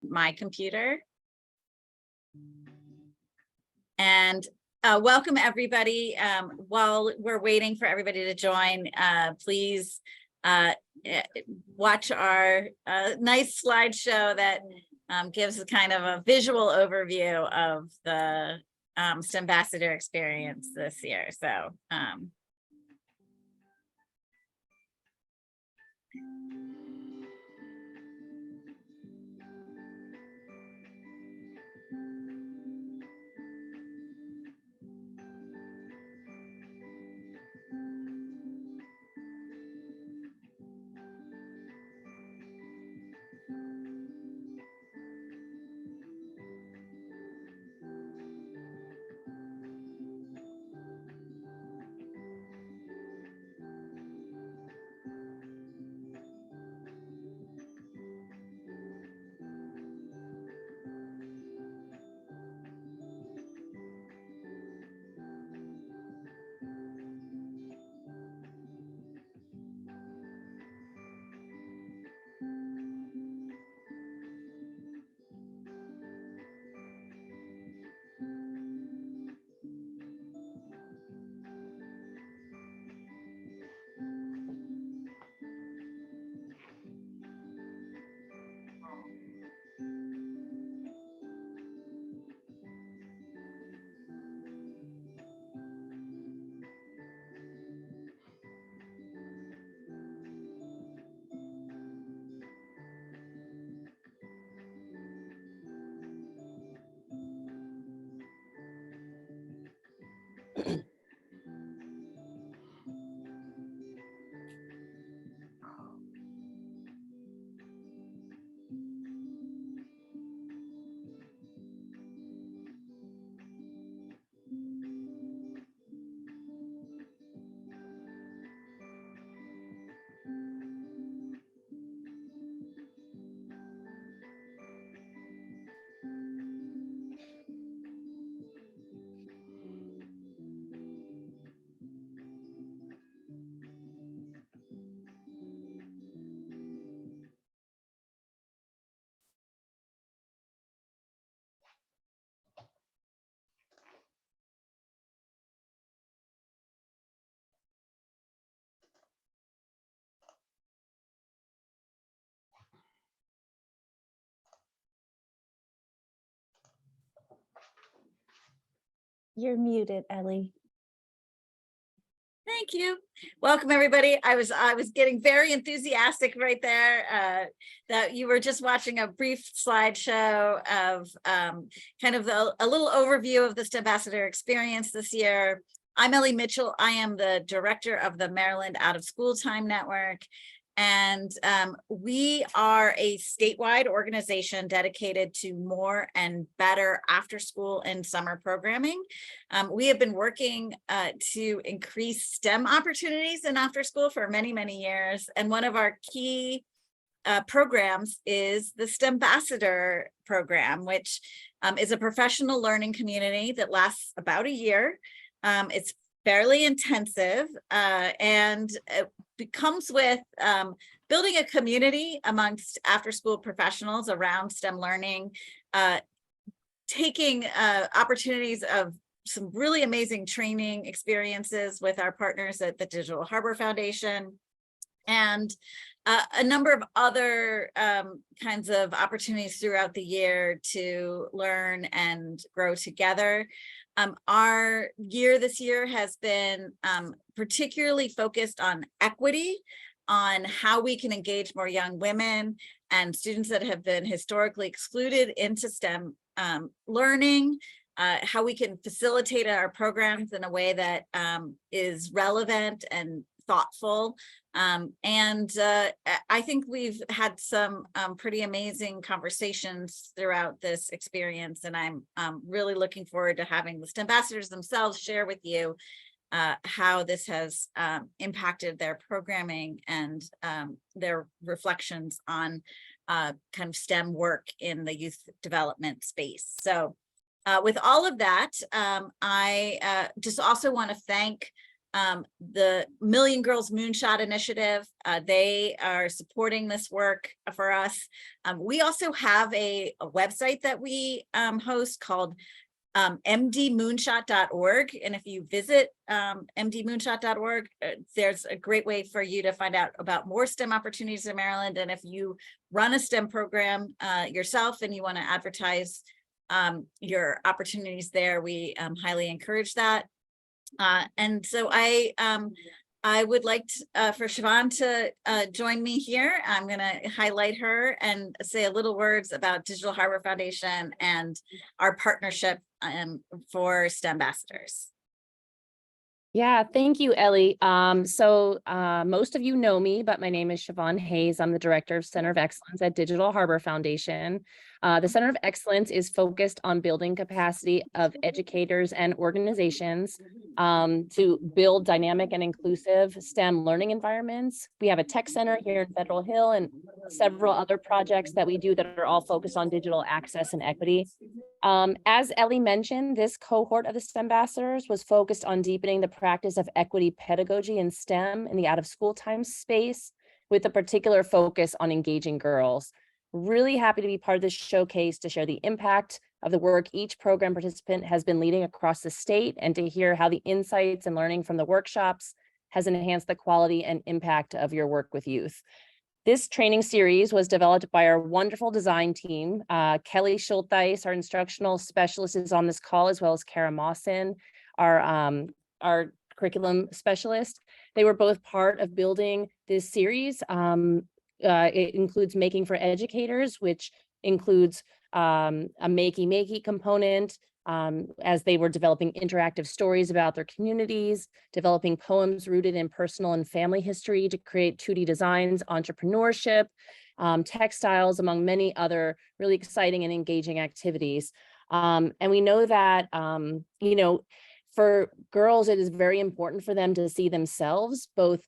my computer. And welcome everybody. While we're waiting for everybody to join, please watch our nice slideshow that gives a kind of a visual overview of the STEMbassador experience this year. So you're muted, Ellie. thank you. Welcome everybody. I was getting very enthusiastic right there that you were just watching a brief slideshow of kind of a little overview of the STEMbassador experience this year. I'm Ellie Mitchell. I am the director of the Maryland Out of School Time Network. And we are a statewide organization dedicated to more and better after school and summer programming. We have been working to increase STEM opportunities in after school for many, many years. And one of our key programs is the STEMbassador program, which is a professional learning community that lasts about a year. It's fairly intensive and it comes with building a community amongst after-school professionals around STEM learning, taking opportunities of some really amazing training experiences with our partners at the Digital Harbor Foundation, and a number of other kinds of opportunities throughout the year to learn and grow together. Our year this year has been particularly focused on equity, on how we can engage more young women and students that have been historically excluded into STEM learning, how we can facilitate our programs in a way that is relevant and thoughtful. I think we've had some pretty amazing conversations throughout this experience, and I'm really looking forward to having the STEMbassadors themselves share with you how this has impacted their programming and their reflections on kind of STEM work in the youth development space. So with all of that, I just also want to thank the Million Girls Moonshot Initiative. They are supporting this work for us. We also have a website that we host called mdmoonshot.org. And if you visit mdmoonshot.org, there's a great way for you to find out about more STEM opportunities in Maryland. And if you run a STEM program yourself and you want to advertise your opportunities there, we highly encourage that. And so I would like for Siobhan to join me here. I'm going to highlight her and say a little words about Digital Harbor Foundation and our partnership for STEMbassadors. Yeah, thank you, Ellie. Most of you know me, but my name is Siobhan Hayes. I'm the Director of Center of Excellence at Digital Harbor Foundation. The Center of Excellence is focused on building capacity of educators and organizations to build dynamic and inclusive STEM learning environments. We have a tech center here in Federal Hill and several other projects that we do that are all focused on digital access and equity. As Ellie mentioned, this cohort of the STEMbassadors was focused on deepening the practice of equity pedagogy in STEM in the out-of-school time space, with a particular focus on engaging girls. Really happy to be part of this showcase to share the impact of the work each program participant has been leading across the state, and to hear how the insights and learning from the workshops has enhanced the quality and impact of your work with youth. This training series was developed by our wonderful design team. Kelly Schultheis, our instructional specialist, is on this call, as well as Kara Mawson, our curriculum specialist. They were both part of building this series. It includes Making for Educators, which includes a makey component, as they were developing interactive stories about their communities, developing poems rooted in personal and family history to create 2D designs, entrepreneurship, textiles, among many other really exciting and engaging activities. And we know that, for girls, it is very important for them to see themselves both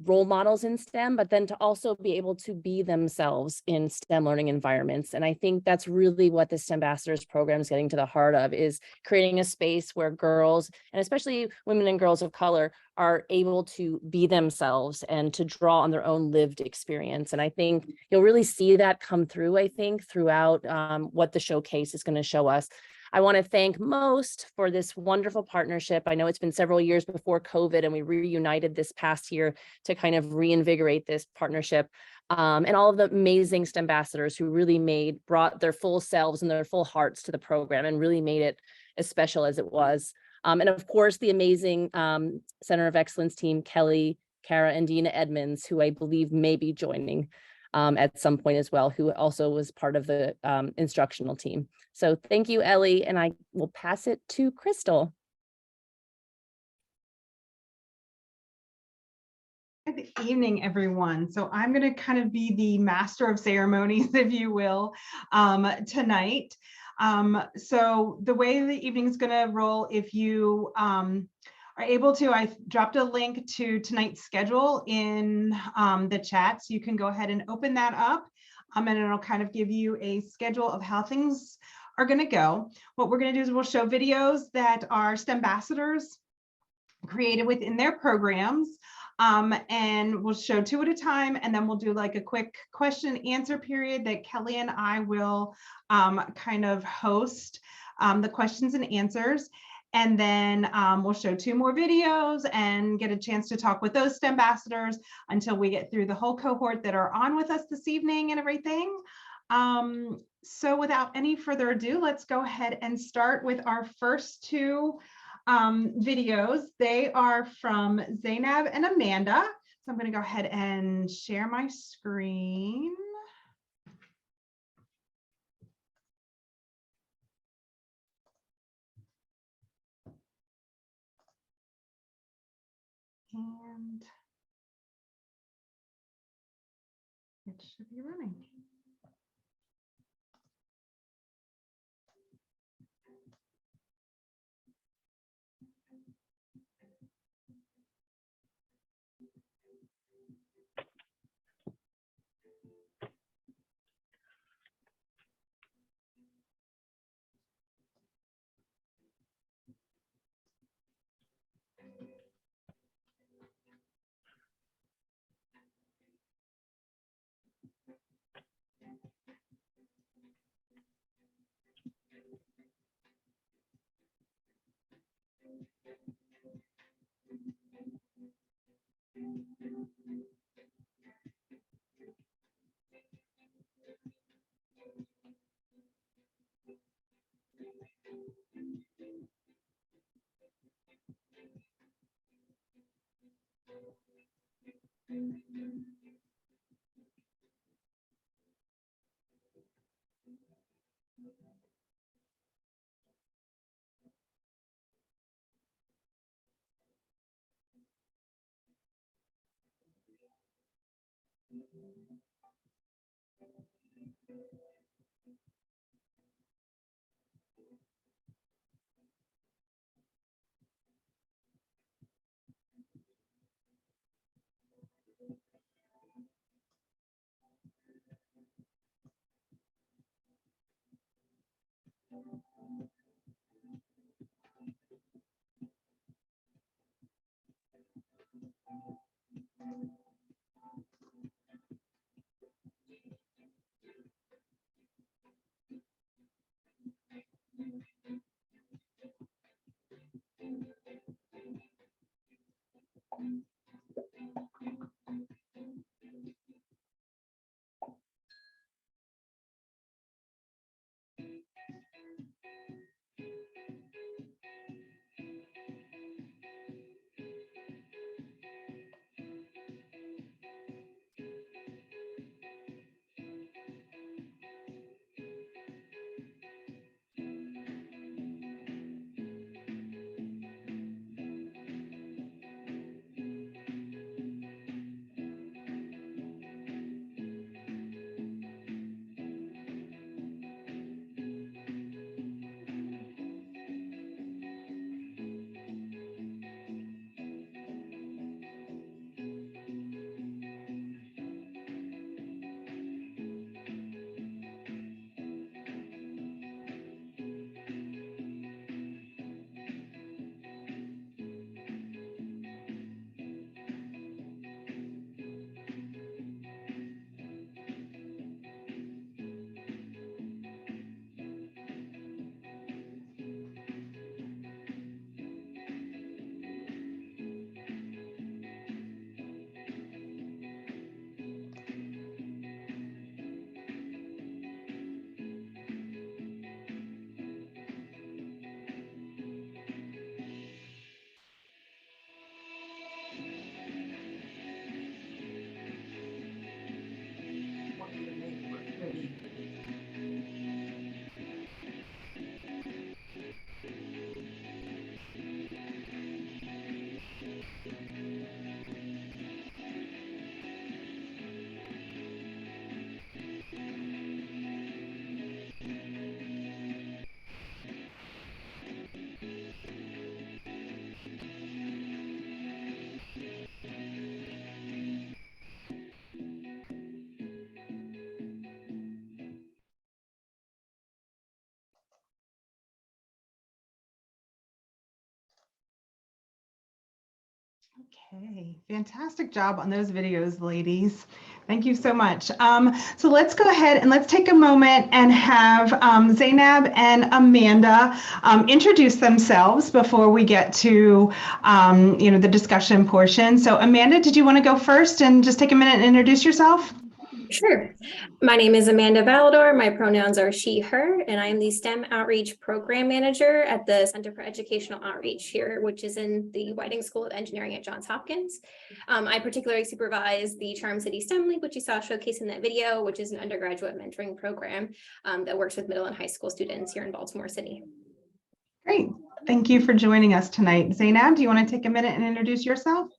role models in STEM, but then to also be able to be themselves in STEM learning environments. And I think that's really what the STEMbassadors program is getting to the heart of, is creating a space where girls, and especially women and girls of color, are able to be themselves and to draw on their own lived experience. And I think you'll really see that come through, throughout what the showcase is going to show us. I want to thank Most for this wonderful partnership. I know it's been several years before COVID, and we reunited this past year to kind of reinvigorate this partnership. And all of the amazing STEMbassadors who really brought their full selves and their full hearts to the program and really made it as special as it was. And of course, the amazing Center of Excellence team, Kelly, Kara, and Dina Edmonds, who I believe may be joining at some point as well, who also was part of the instructional team. So thank you, Ellie, and I will pass it to Crystal. Good evening, everyone. So I'm going to kind of be the master of ceremonies, if you will, tonight. So the way the evening is going to roll, if you are able to, I dropped a link to tonight's schedule in the chat, so you can go ahead and open that up, and it'll kind of give you a schedule of how things are going to go. What we're going to do is we'll show videos that our STEMbassadors created within their programs, and we'll show 2 at a time, and then we'll do like a quick question and answer period that Kelly and I will kind of host the questions and answers. And then we'll show 2 more videos and get a chance to talk with those STEMbassadors until we get through the whole cohort that are on with us this evening and everything. So without any further ado, let's go ahead and start with our first 2 videos. They are from Zainab and Amanda. So I'm going to go ahead and share my screen. And it should be running. Okay, fantastic job on those videos, ladies. Thank you so much. So let's go ahead and let's take a moment and have Zainab and Amanda introduce themselves before we get to the discussion portion. So Amanda, did you want to go first and just take a minute and introduce yourself? Sure. My name is Amanda Baldor. My pronouns are she, her, and I am the STEM Outreach Program Manager at the Center for Educational Outreach here, which is in the Whiting School of Engineering at Johns Hopkins. I particularly supervise the Charm City STEM League, which you saw showcased in that video, which is an undergraduate mentoring program that works with middle and high school students here in Baltimore City. Great. Thank you for joining us tonight. Zainab, do you want to take a minute and introduce yourself?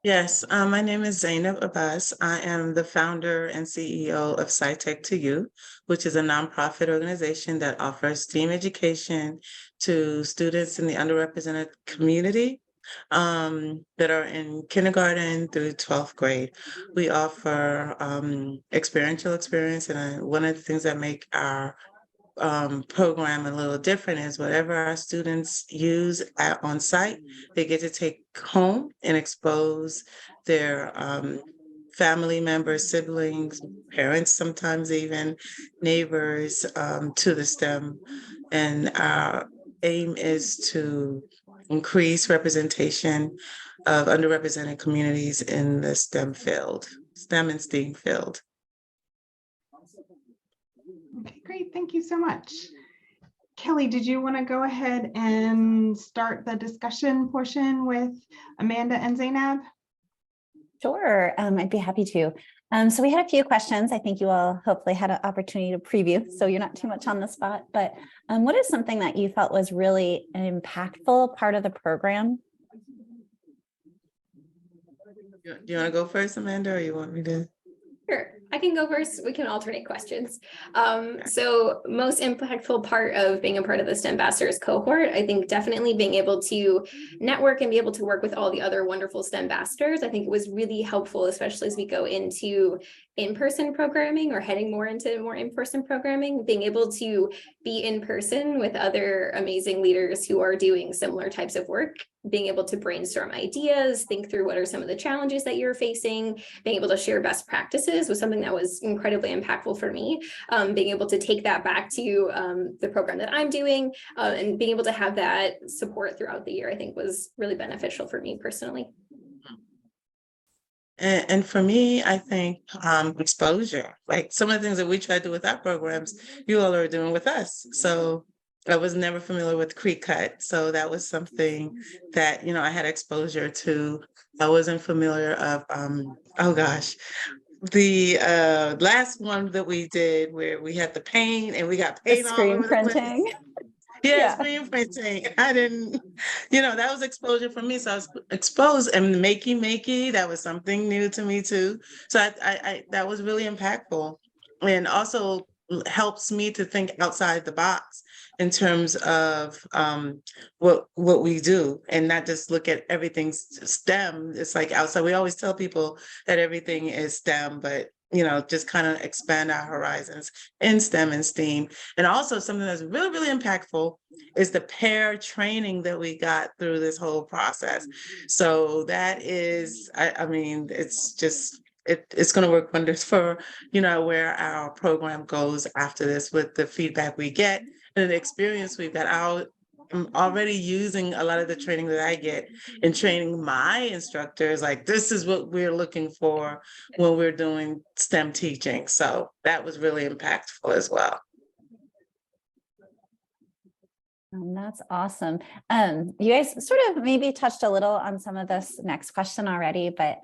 Yes, my name is Zainab Abbas. I am the founder and CEO of SciTech2You, which is a nonprofit organization that offers STEAM education to students in the underrepresented community that are in kindergarten through 12th grade. We offer experiential experience, and one of the things that make our program a little different is whatever our students use on site, they get to take home and expose their family members, siblings, parents, sometimes even neighbors to the STEM. And our aim is to increase representation of underrepresented communities in the STEM field, STEM and STEAM field. Okay, great. Thank you so much. Kelly, did you want to go ahead and start the discussion portion with Amanda and Zainab? Sure, I'd be happy to. So we had a few questions. I think you all hopefully had an opportunity to preview, so you're not too much on the spot. But what is something that you felt was really an impactful part of the program? Do you want to go first, Amanda, or you want me to? Sure, I can go first. We can alternate questions. So most impactful part of being a part of the STEMbassadors cohort, I think definitely being able to network and be able to work with all the other wonderful STEMbassadors. I think it was really helpful, especially as we go into in-person programming or heading more into more in-person programming, being able to be in person with other amazing leaders who are doing similar types of work, being able to brainstorm ideas, think through what are some of the challenges that you're facing, being able to share best practices was something that was incredibly impactful for me. Being able to take that back to the program that I'm doing and being able to have that support throughout the year, I think was really beneficial for me personally. And for me, I think exposure, like some of the things that we try to do with our programs, you all are doing with us. So I was never familiar with Creek Cut. So that was something that, I had exposure to. I wasn't familiar of, oh gosh, the last one that we did where we had the paint and we got The paint all screen over the place. printing. Yeah, Yeah. screen printing. I didn't, that was exposure for me. So I was exposed, and makey, that was something new to me too. So I that was really impactful, and also helps me to think outside the box in terms of what we do, and not just look at everything STEM. It's like outside. We always tell people that everything is STEM, but just kind of expand our horizons in STEM and STEAM. And also something that's really, really impactful is the pair training that we got through this whole process. So that is, I mean, it's just, it's going to work wonders for, where our program goes after this with the feedback we get and the experience we've got. I'm already using a lot of the training that I get in training my instructors. Like, this is what we're looking for when we're doing STEM teaching. So that was really impactful as well. That's awesome. You guys sort of maybe touched a little on some of this next question already, but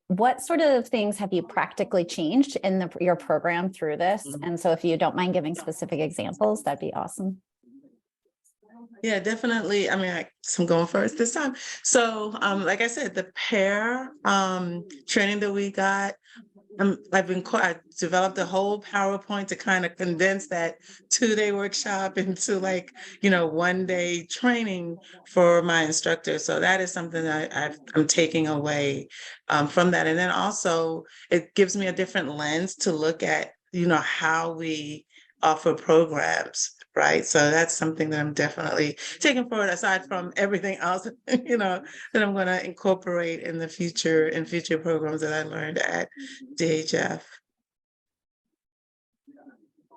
what sort of things have you practically changed in your program through this? And so if you don't mind giving specific examples, that'd be awesome. Yeah, definitely. I mean, I'm going first this time. So, like I said, the pair training that we got, I developed a whole PowerPoint to kind of condense that 2-day workshop into 1-day training for my instructors. So that is something that I'm taking away from that. And then also it gives me a different lens to look at, how we offer programs. Right. So that's something that I'm definitely taking forward, aside from everything else, that I'm going to incorporate in future programs that I learned at DHF.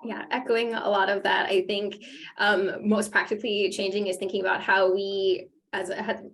Yeah, echoing a lot of that. I think most practically changing is thinking about how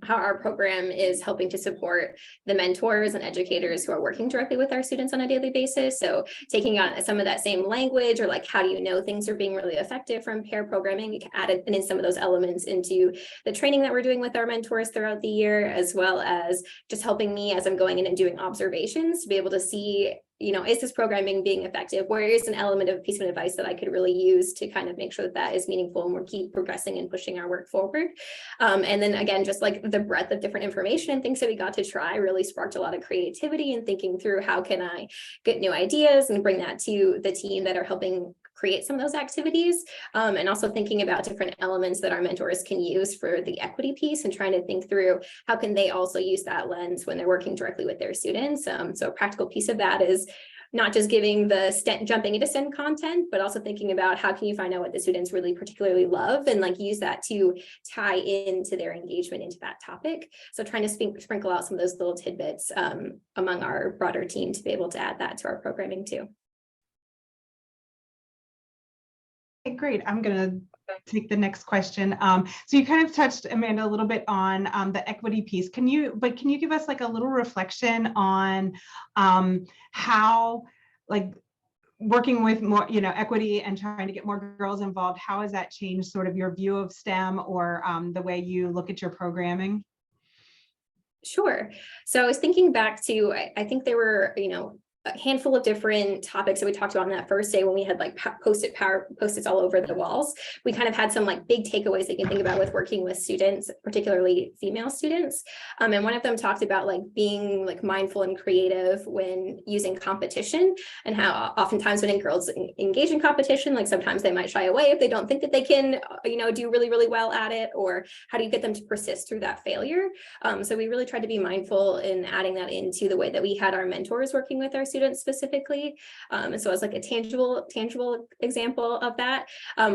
our program is helping to support the mentors and educators who are working directly with our students on a daily basis. So taking on some of that same language, or like, how do you know things are being really effective from pair programming? We added in some of those elements into the training that we're doing with our mentors throughout the year, as well as just helping me as I'm going in and doing observations to be able to see, is this programming being effective? Where is an element of a piece of advice that I could really use to kind of make sure that is meaningful and we're keep progressing and pushing our work forward. And then again, just like the breadth of different information and things that we got to try really sparked a lot of creativity and thinking through how can I get new ideas and bring that to the team that are helping create some of those activities, and also thinking about different elements that our mentors can use for the equity piece and trying to think through how can they also use that lens when they're working directly with their students. So a practical piece of that is not just giving jumping into STEM content, but also thinking about how can you find out what the students really particularly love and use that to tie into their engagement into that topic. So trying to sprinkle out some of those little tidbits among our broader team to be able to add that to our programming too. Okay, great. I'm going to take the next question. So you kind of touched, Amanda, a little bit on the equity piece. Can you give us a little reflection on how working with more, equity and trying to get more girls involved, how has that changed sort of your view of STEM or the way you look at your programming? Sure. So I was thinking back to, I think there were, a handful of different topics that we talked about on that first day when we had like post-its all over the walls. We kind of had some like big takeaways that you can think about with working with students, particularly female students. And one of them talked about like being like mindful and creative when using competition, and how oftentimes when girls engage in competition, like sometimes they might shy away if they don't think that they can, do really, really well at it, or how do you get them to persist through that failure? So we really tried to be mindful in adding that into the way that we had our mentors working with our students specifically. And so as like a tangible example of that,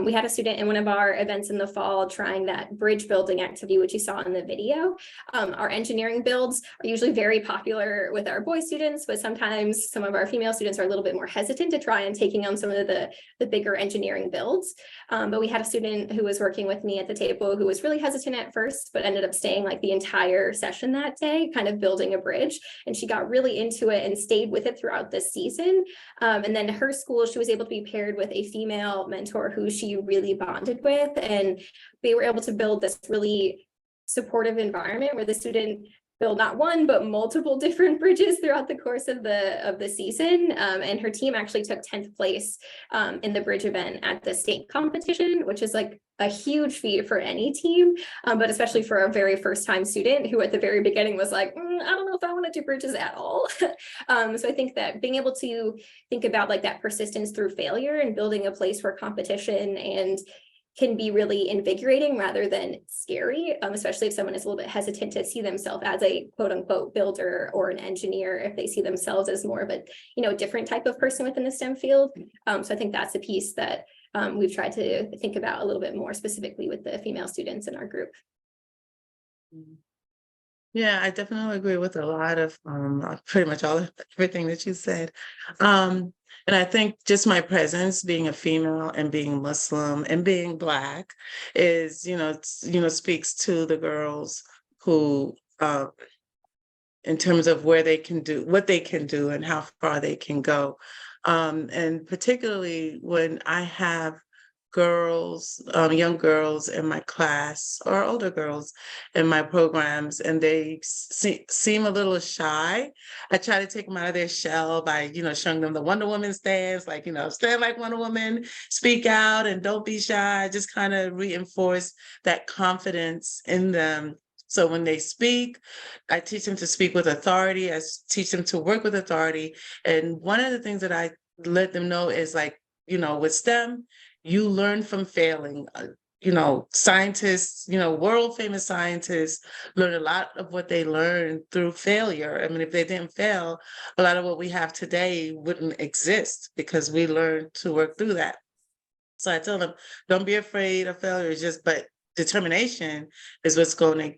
we had a student in one of our events in the fall trying that bridge building activity, which you saw in the video. Our engineering builds are usually very popular with our boy students, but sometimes some of our female students are a little bit more hesitant to try and taking on some of the bigger engineering builds. But we had a student who was working with me at the table who was really hesitant at first, but ended up staying like the entire session that day, kind of building a bridge. And she got really into it and stayed with it throughout the season. And then her school, she was able to be paired with a female mentor who she really bonded with. And they were able to build this really supportive environment where the student build not one, but multiple different bridges throughout the course of the season. And her team actually took 10th place in the bridge event at the state competition, which is like a huge feat for any team, but especially for a very first time student who at the very beginning was like, I don't know if I want to do bridges at all. So I think that being able to think about like that persistence through failure and building a place where competition and can be really invigorating rather than scary, especially if someone is a little bit hesitant to see themselves as a quote unquote builder or an engineer, if they see themselves as more of a different type of person within the STEM field. So I think that's a piece that we've tried to think about a little bit more specifically with the female students in our group. Yeah, I definitely agree with a lot of pretty much everything that you said. And I think just my presence, being a female and being Muslim and being Black, is speaks to the girls who, in terms of where they can do what they can do and how far they can go, and particularly when I have girls, young girls in my class or older girls in my programs, and they seem a little shy. I try to take them out of their shell by, showing them the Wonder Woman stance, like, stand like Wonder Woman, speak out and don't be shy. Just kind of reinforce that confidence in them. So when they speak, I teach them to speak with authority. I teach them to work with authority. And one of the things that I let them know is like, with STEM, you learn from failing. Scientists, world famous scientists learn a lot of what they learned through failure. I mean, if they didn't fail, a lot of what we have today wouldn't exist because we learned to work through that. So I tell them, don't be afraid of failure, but determination is what's going to,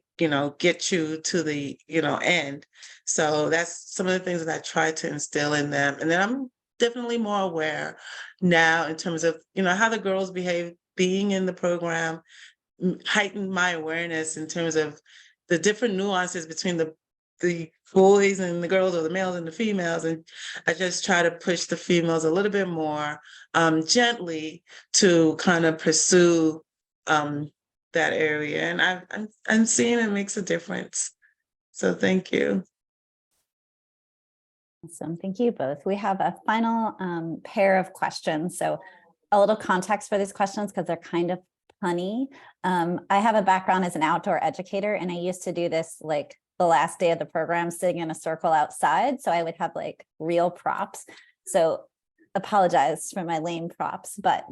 get you to the, end. So that's some of the things that I try to instill in them. And then I'm definitely more aware now in terms of, how the girls behave being in the program, heightened my awareness in terms of the different nuances between the boys and the girls, or the males and the females. And I just try to push the females a little bit more gently to kind of pursue that area. And I'm seeing it makes a difference. So thank you. Awesome. Thank you both. We have a final pair of questions. So a little context for these questions because they're kind of punny. I have a background as an outdoor educator, and I used to do this like the last day of the program sitting in a circle outside. So I would have like real props. So apologize for my lame props, but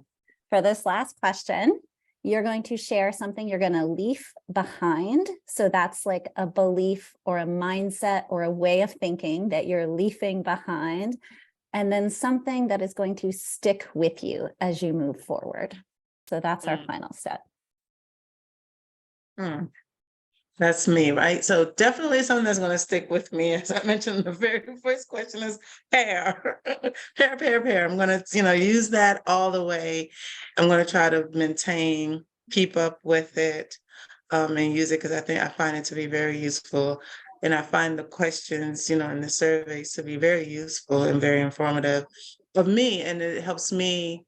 for this last question, you're going to share something you're going to leave behind. So that's like a belief or a mindset or a way of thinking that you're leaving behind. And then something that is going to stick with you as you move forward. So that's our final set. That's me, right? So definitely something that's going to stick with me. As I mentioned, the very first question is pair. pair. I'm going to, use that all the way. I'm going to try to keep up with it, and use it because I find it to be very useful. And I find the questions, in the surveys to be very useful and very informative of me. And it helps me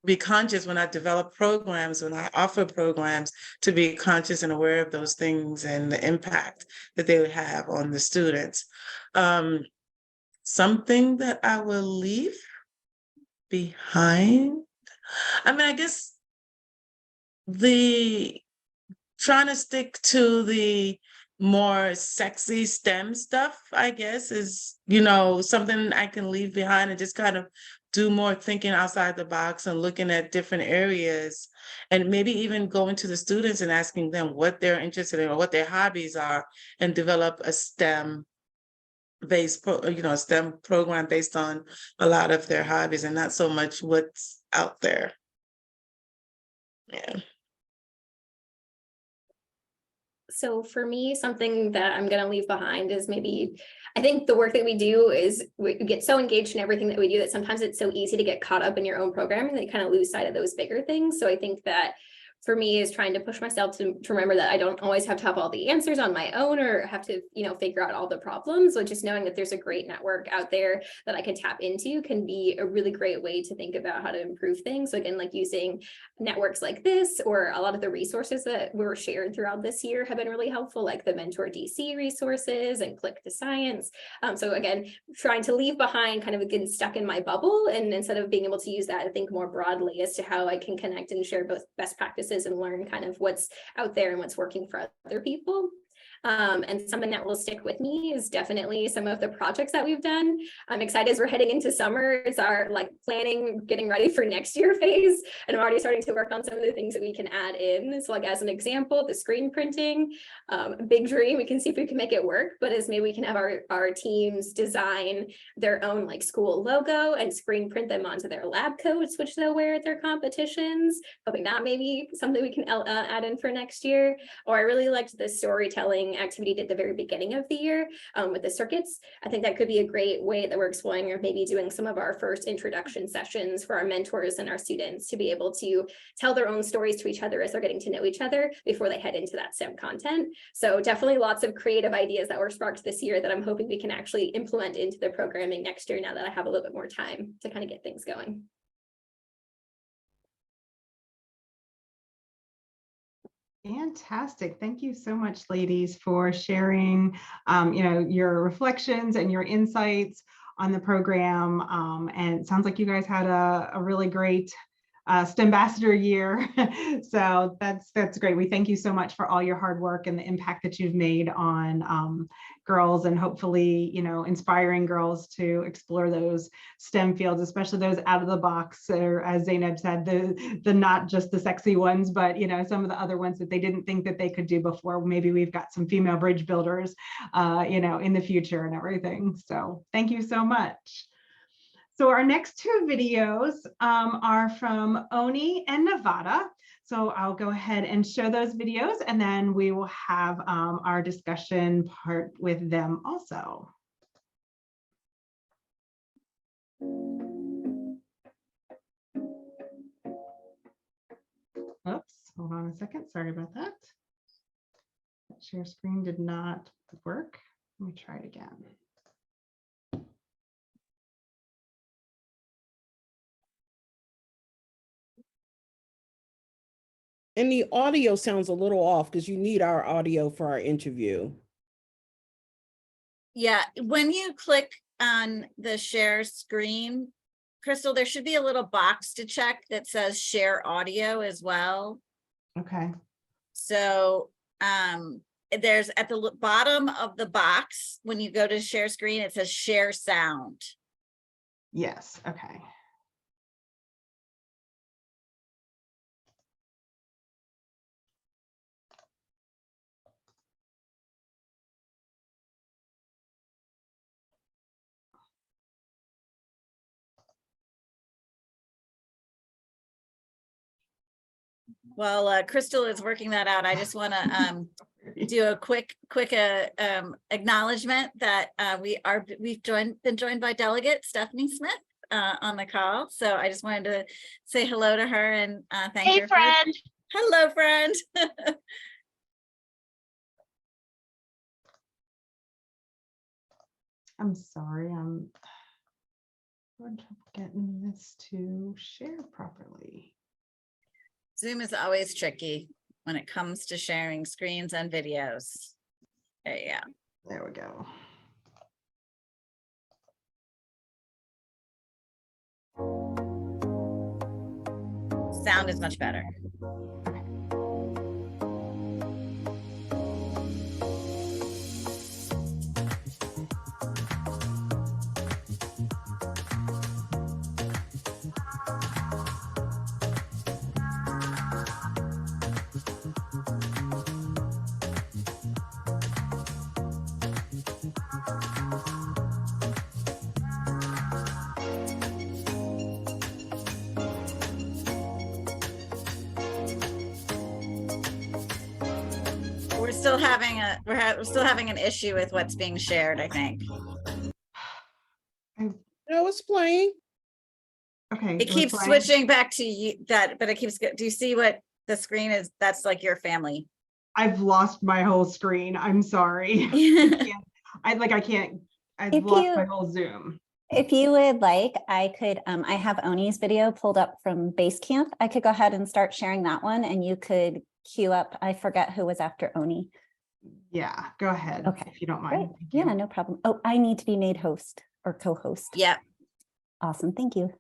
be conscious when I develop programs, when I offer programs, to be conscious and aware of those things and the impact that they would have on the students. Something that I will leave behind. I mean, I guess trying to stick to the more sexy STEM stuff, I guess, is, something I can leave behind and just kind of do more thinking outside the box and looking at different areas, and maybe even going to the students and asking them what they're interested in or what their hobbies are, and develop a STEM STEM program based on a lot of their hobbies and not so much what's out there. Yeah. So for me, something that I'm going to leave behind is maybe, I think the work that we do is we get so engaged in everything that we do that sometimes it's so easy to get caught up in your own programming that you kind of lose sight of those bigger things. So I think that for me is trying to push myself to remember that I don't always have to have all the answers on my own or have to, figure out all the problems. So just knowing that there's a great network out there that I can tap into can be a really great way to think about how to improve things. So again, like using networks like this, or a lot of the resources that were shared throughout this year have been really helpful, like the Mentor DC resources and Click to Science. So again, trying to leave behind kind of getting stuck in my bubble, and instead of being able to use that, I think more broadly as to how I can connect and share both best practices and learn kind of what's out there and what's working for other people. And something that will stick with me is definitely some of the projects that we've done. I'm excited as we're heading into summer. It's our planning, getting ready for next year phase. And I'm already starting to work on some of the things that we can add in. So as an example, the screen printing, big dream, we can see if we can make it work, but as maybe we can have our teams design their own school logo and screen print them onto their lab coats, which they'll wear at their competitions. Hoping that maybe something we can add in for next year. Or I really liked the storytelling activity at the very beginning of the year with the circuits. I think that could be a great way that we're exploring, or maybe doing some of our first introduction sessions for our mentors and our students to be able to tell their own stories to each other as they're getting to know each other before they head into that STEM content. So definitely lots of creative ideas that were sparked this year that I'm hoping we can actually implement into the programming next year now that I have a little bit more time to kind of get things going. Fantastic. Thank you so much, ladies, for sharing, your reflections and your insights on the program. And it sounds like you guys had a really great STEMbassador year. So that's great. We thank you so much for all your hard work and the impact that you've made on girls, and hopefully, inspiring girls to explore those STEM fields, especially those out of the box, or as Zainab said, the not just the sexy ones, but some of the other ones that they didn't think that they could do before. Maybe we've got some female bridge builders, in the future and everything. So thank you so much. So our next two videos are from Oni and Nevada. So I'll go ahead and show those videos, and then we will have our discussion part with them also. Oops, hold on a second. Sorry about that. That share screen did not work. Let me try it again. And the audio sounds a little off because you need our audio for our interview. Yeah, when you click on the share screen, Crystal, there should be a little box to check that says share audio as well. Okay. So there's at the bottom of the box, when you go to share screen, it says share sound. Yes, okay. While Crystal is working that out, I just want to do a quick acknowledgement that we've been joined by Delegate Stephanie Smith on the call. So I just wanted to say hello to her and thank her. Hey, friend. Hello, friend. I'm sorry, I'm having trouble getting this to share properly. Zoom is always tricky when it comes to sharing screens and videos. There you go. There we go. Sound is much better. We're still having an issue with what's being shared, I think. No, it's playing. Okay. It was keeps playing. switching back to you but it keeps, do you see what the screen is? That's like your family. I've lost my whole screen. I'm sorry. I've If lost you- my whole Zoom. If you would like, I could, I have Oni's video pulled up from Basecamp. I could go ahead and start sharing that one and you could queue up. I forget who was after Oni. Yeah, go ahead. Okay, If you don't Great. mind. Thank you. Yeah, no problem. Oh, I need to be made host or co-host. Yep. Awesome. Thank you.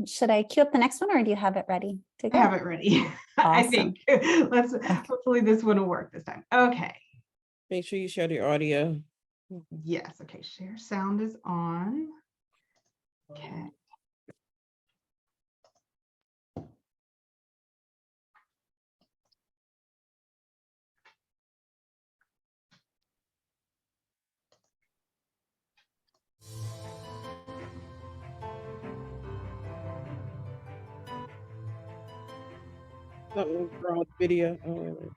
Should I queue up the next one or do you have it ready to I go? have it ready. I Awesome. think. Hopefully this one will work this time. Okay. Make sure you share the audio. Yes. Okay. Share sound is on. Okay. Something wrong with the video. Oh, wait, wait.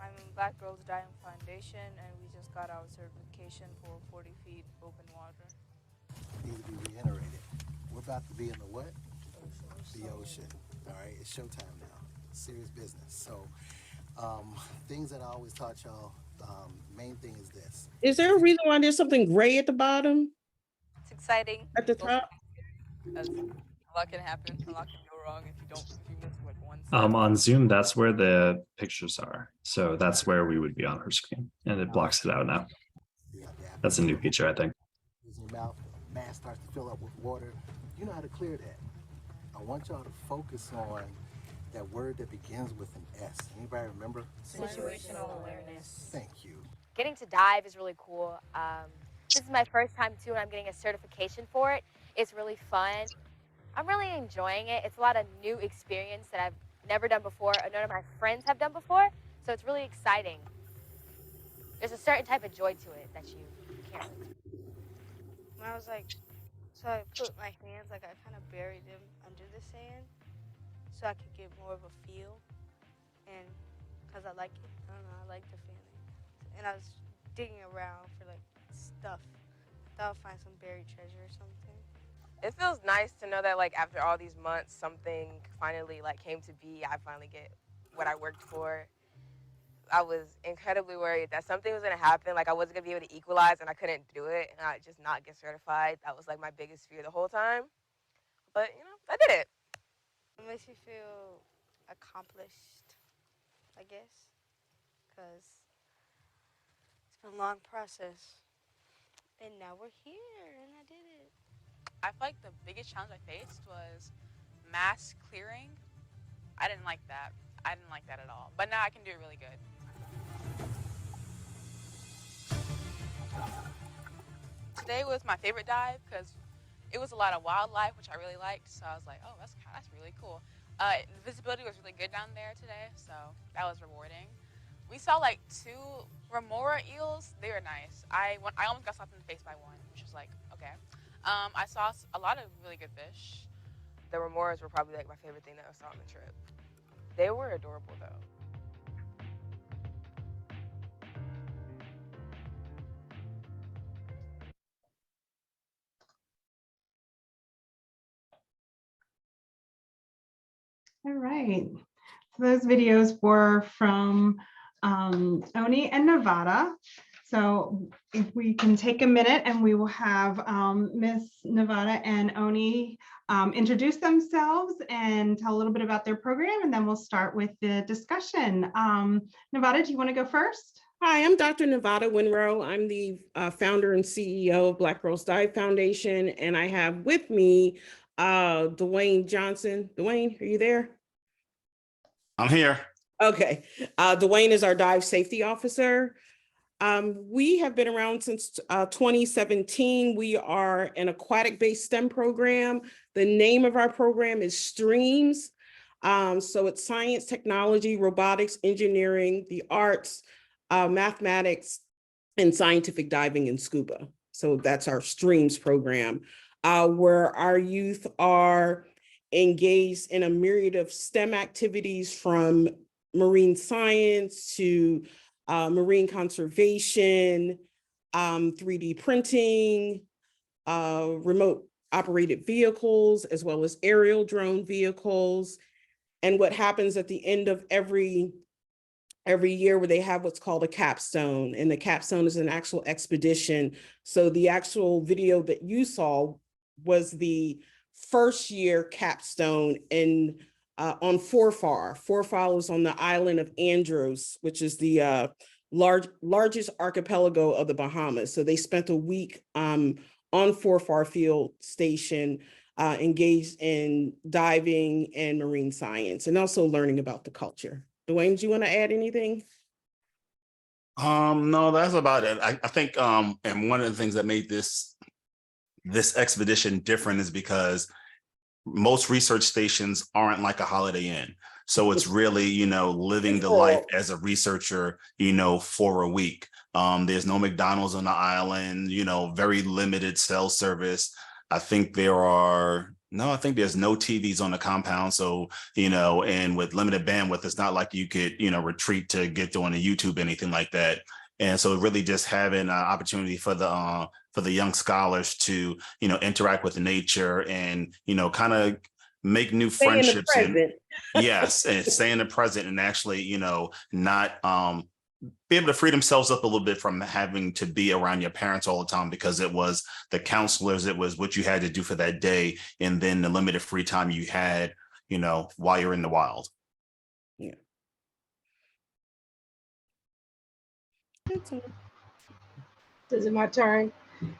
I'm in Black Girls Dying Foundation, and we just got our certification for 40 feet open water. Need to be reiterated. We're about to be in the what? The ocean. All right, it's showtime now. Serious business. So, things that I always taught y'all. Main thing is this. Is there a reason why there's something gray at the bottom? It's exciting. At the top? Because a lot can happen. A lot can go wrong if you miss like one On Zoom, that's where the pictures are. So that's where we would be on her screen, and it blocks it out now. That's a new feature, I think. Using your mouth, the mask starts to fill up with water. You know how to clear that. I want y'all to focus on that word that begins with an S. Anybody remember? Situational awareness. Thank you. Getting to dive is really cool. This is my first time too, and I'm getting a certification for it. It's really fun. I'm really enjoying it. It's a lot of new experience that I've never done before, or none of my friends have done before. So it's really exciting. There's a certain type of joy to it that you can't. When I was like, so I put my hands, like I kind of buried them under the sand so I could get more of a feel. And because I like it, I don't know, I like the feeling. And I was digging around for like stuff. I thought I'd find some buried treasure or something. It feels nice to know that like after all these months, something finally like came to be. I finally get what I worked for. I was incredibly worried that something was gonna happen, like I wasn't gonna be able to equalize and I couldn't do it and I just not get certified. That was like my biggest fear the whole time. But you know, I did it. It makes me feel accomplished, I guess, because it's been a long process. And now we're here and I did it. I feel like the biggest challenge I faced was mass clearing. I didn't like that. I didn't like that at all. But now I can do it really good. Today was my favorite dive because it was a lot of wildlife, which I really liked. So I was like, oh, that's really cool. The visibility was really good down there today, so that was rewarding. We saw like 2 remora eels. They were nice. I almost got slapped in the face by one, which was like, okay. I saw a lot of really good fish. The remoras were probably like my favorite thing that I saw on the trip. They were adorable though. All right. So those videos were from Oni and Nevada. So if we can take a minute and we will have Miss Nevada and Oni introduce themselves and tell a little bit about their program, and then we'll start with the discussion. Nevada, do you want to go first? Hi, I'm Dr. Nevada Winrow. I'm the founder and CEO of Black Girls Dive Foundation, and I have with me Dwayne Johnson. Dwayne, are you there? I'm here. Okay. Dwayne is our dive safety officer. We have been around since 2017. We are an aquatic-based STEM program. The name of our program is STREAMS. So it's science, technology, robotics, engineering, the arts, mathematics, and scientific diving and scuba. So that's our STREAMS program, where our youth are engaged in a myriad of STEM activities, from marine science to marine conservation, 3D printing, remote operated vehicles, as well as aerial drone vehicles. And what happens at the end of every year, where they have what's called a capstone, and the capstone is an actual expedition. So the actual video that you saw was the first year capstone on Forfar. Forfar is on the island of Andros, which is the largest archipelago of the Bahamas. So they spent a week on Forfar Field Station, engaged in diving and marine science, and also learning about the culture. Dwayne, do you want to add anything? No, that's about it. I think, and one of the things that made this expedition different is because most research stations aren't like a Holiday Inn. So it's really, living the life as a researcher, for a week. There's no McDonald's on the island, very limited cell service. I think there's no TVs on the compound. So, and with limited bandwidth, it's not like you could, retreat to get on a YouTube, anything like that. And so really just having an opportunity for the young scholars to, interact with nature and, kind of make new friendships. And yes, and stay in the present and actually, not be able to free themselves up a little bit from having to be around your parents all the time, because it was the counselors, it was what you had to do for that day, and then the limited free time you had, while you're in the wild. Is it my turn?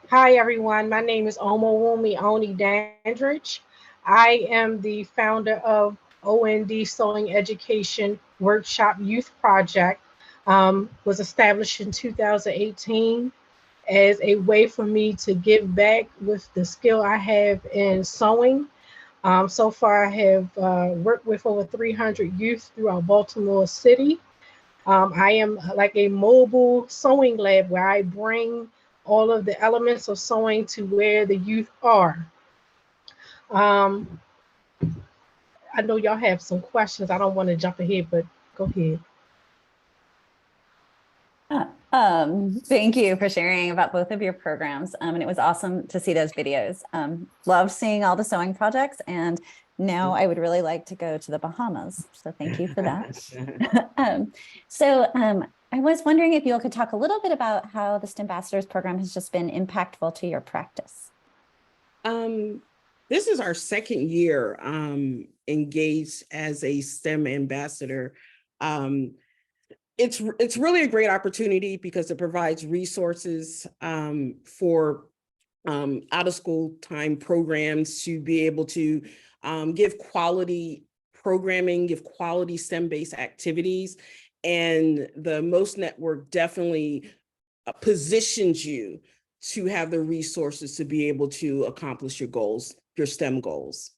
Hi, everyone. My name is Omowumi Oni Dandridge. I am the founder of OND Sewing Education Workshop Youth Project. Was established in 2018 as a way for me to give back with the skill I have in sewing. So far, I have worked with over 300 youth throughout Baltimore City. I am like a mobile sewing lab where I bring all of the elements of sewing to where the youth are. Um, I know y'all have some questions. I don't want to jump ahead, but go ahead. Thank you for sharing about both of your programs. And it was awesome to see those videos. Love seeing all the sewing projects, and now I would really like to go to the Bahamas. So thank you for that. I was wondering if you all could talk a little bit about how the STEMbassadors program has just been impactful to your practice. This is our second year engaged as a STEM ambassador. It's really a great opportunity because it provides resources for out of school time programs to be able to give quality programming, give quality STEM-based activities. And the MOST network definitely positions you to have the resources to be able to accomplish your goals, your STEM goals.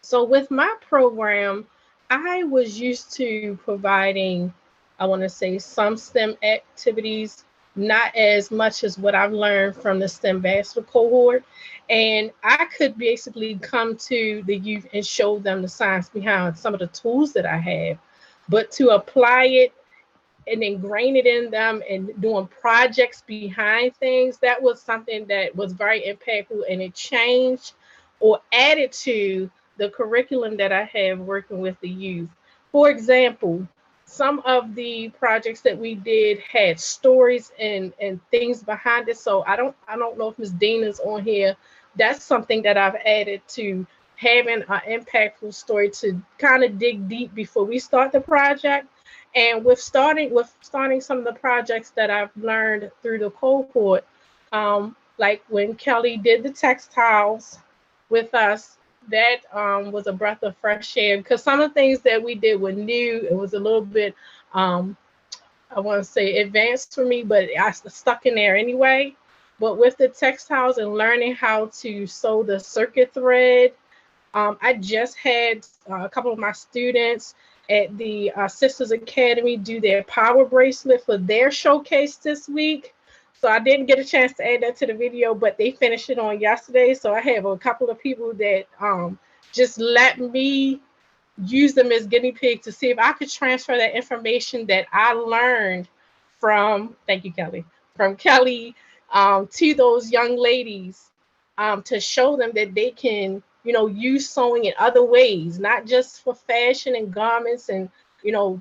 So with my program, I was used to providing, I want to say, some STEM activities, not as much as what I've learned from the STEMbassador cohort. And I could basically come to the youth and show them the science behind some of the tools that I have. But to apply it and ingrain it in them and doing projects behind things, that was something that was very impactful, and it changed or added to the curriculum that I have working with the youth. For example, some of the projects that we did had stories and things behind it. So I don't know if Ms. Dina's on here. That's something that I've added to having an impactful story to kind of dig deep before we start the project. And with starting some of the projects that I've learned through the cohort, like when Kelly did the textiles with us, that was a breath of fresh air, because some of the things that we did were new. It was a little bit, I want to say, advanced for me, but I stuck in there anyway. But with the textiles and learning how to sew the circuit thread, I just had a couple of my students at the Sisters Academy do their power bracelet for their showcase this week. So I didn't get a chance to add that to the video, but they finished it on yesterday. So I have a couple of people that just let me use them as guinea pigs to see if I could transfer that information that I learned from, thank you, Kelly, from Kelly to those young ladies, to show them that they can, use sewing in other ways, not just for fashion and garments and,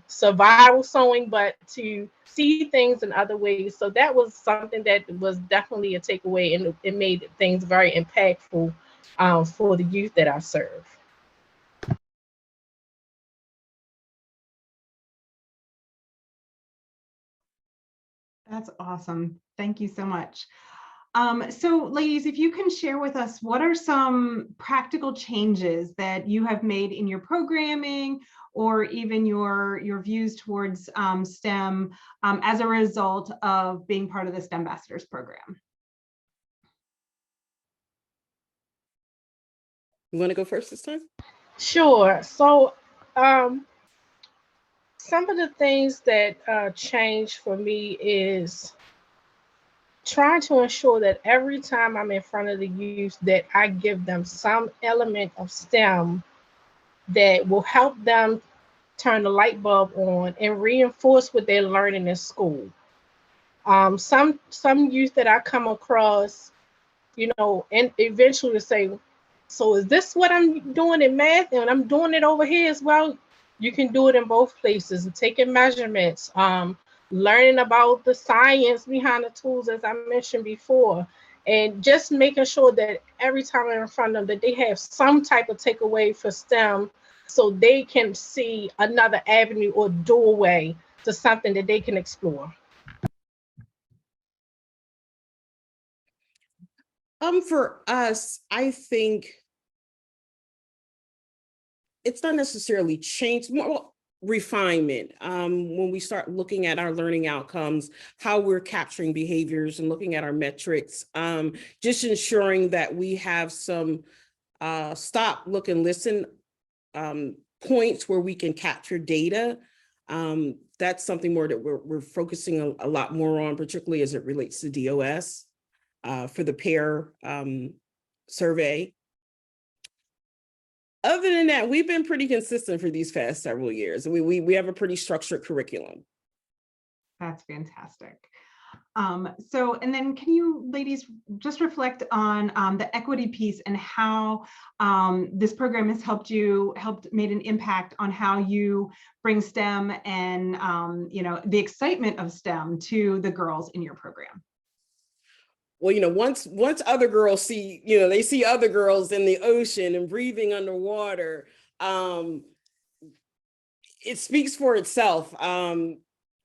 survival sewing, but to see things in other ways. So that was something that was definitely a takeaway, and it made things very impactful for the youth that I serve. That's awesome. Thank you so much. So ladies, if you can share with us, what are some practical changes that you have made in your programming or even your views towards STEM as a result of being part of the STEMbassadors program? You want to go first this time? Sure. So some of the things that changed for me is trying to ensure that every time I'm in front of the youth that I give them some element of STEM that will help them turn the light bulb on and reinforce what they're learning in school. Some youth that I come across, and eventually to say, so is this what I'm doing in math? And I'm doing it over here as well. You can do it in both places, taking measurements, learning about the science behind the tools, as I mentioned before, and just making sure that every time I'm in front of them, that they have some type of takeaway for STEM so they can see another avenue or doorway to something that they can explore? For us, I think it's not necessarily change, more refinement. When we start looking at our learning outcomes, how we're capturing behaviors and looking at our metrics, just ensuring that we have some stop, look, and listen points where we can capture data. That's something more that we're focusing a lot more on, particularly as it relates to DOS for the pair survey. Other than that, we've been pretty consistent for these past several years. We have a pretty structured curriculum. That's fantastic. So, and then can you ladies just reflect on the equity piece and how this program has made an impact on how you bring STEM and, the excitement of STEM to the girls in your program? Well, once other girls see, they see other girls in the ocean and breathing underwater, it speaks for itself.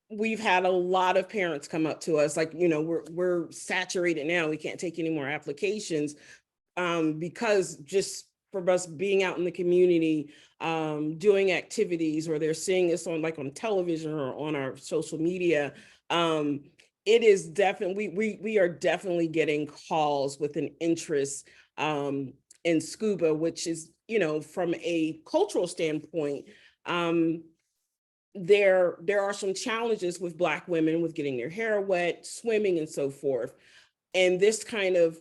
We've had a lot of parents come up to us like, we're saturated now. We can't take any more applications because just for us being out in the community, doing activities, or they're seeing us on television or on our social media. It is definitely, we are definitely getting calls with an interest in scuba, which is, from a cultural standpoint, there are some challenges with Black women with getting their hair wet, swimming, and so forth. And this kind of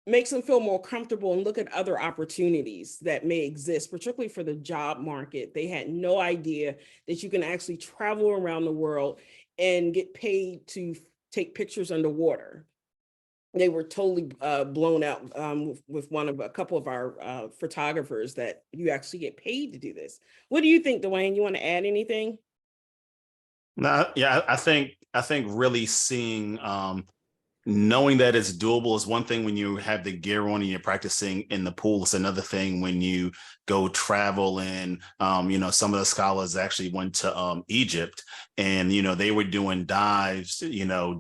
makes them feel more comfortable and look at other opportunities that may exist, particularly for the job market. They had no idea that you can actually travel around the world and get paid to take pictures underwater. They were totally blown out with a couple of our photographers that you actually get paid to do this. What do you think, Dwayne? You want to add anything? No, yeah, I think really seeing knowing that it's doable is one thing when you have the gear on and you're practicing in the pool. It's another thing when you go travel and, some of the scholars actually went to Egypt and, they were doing dives,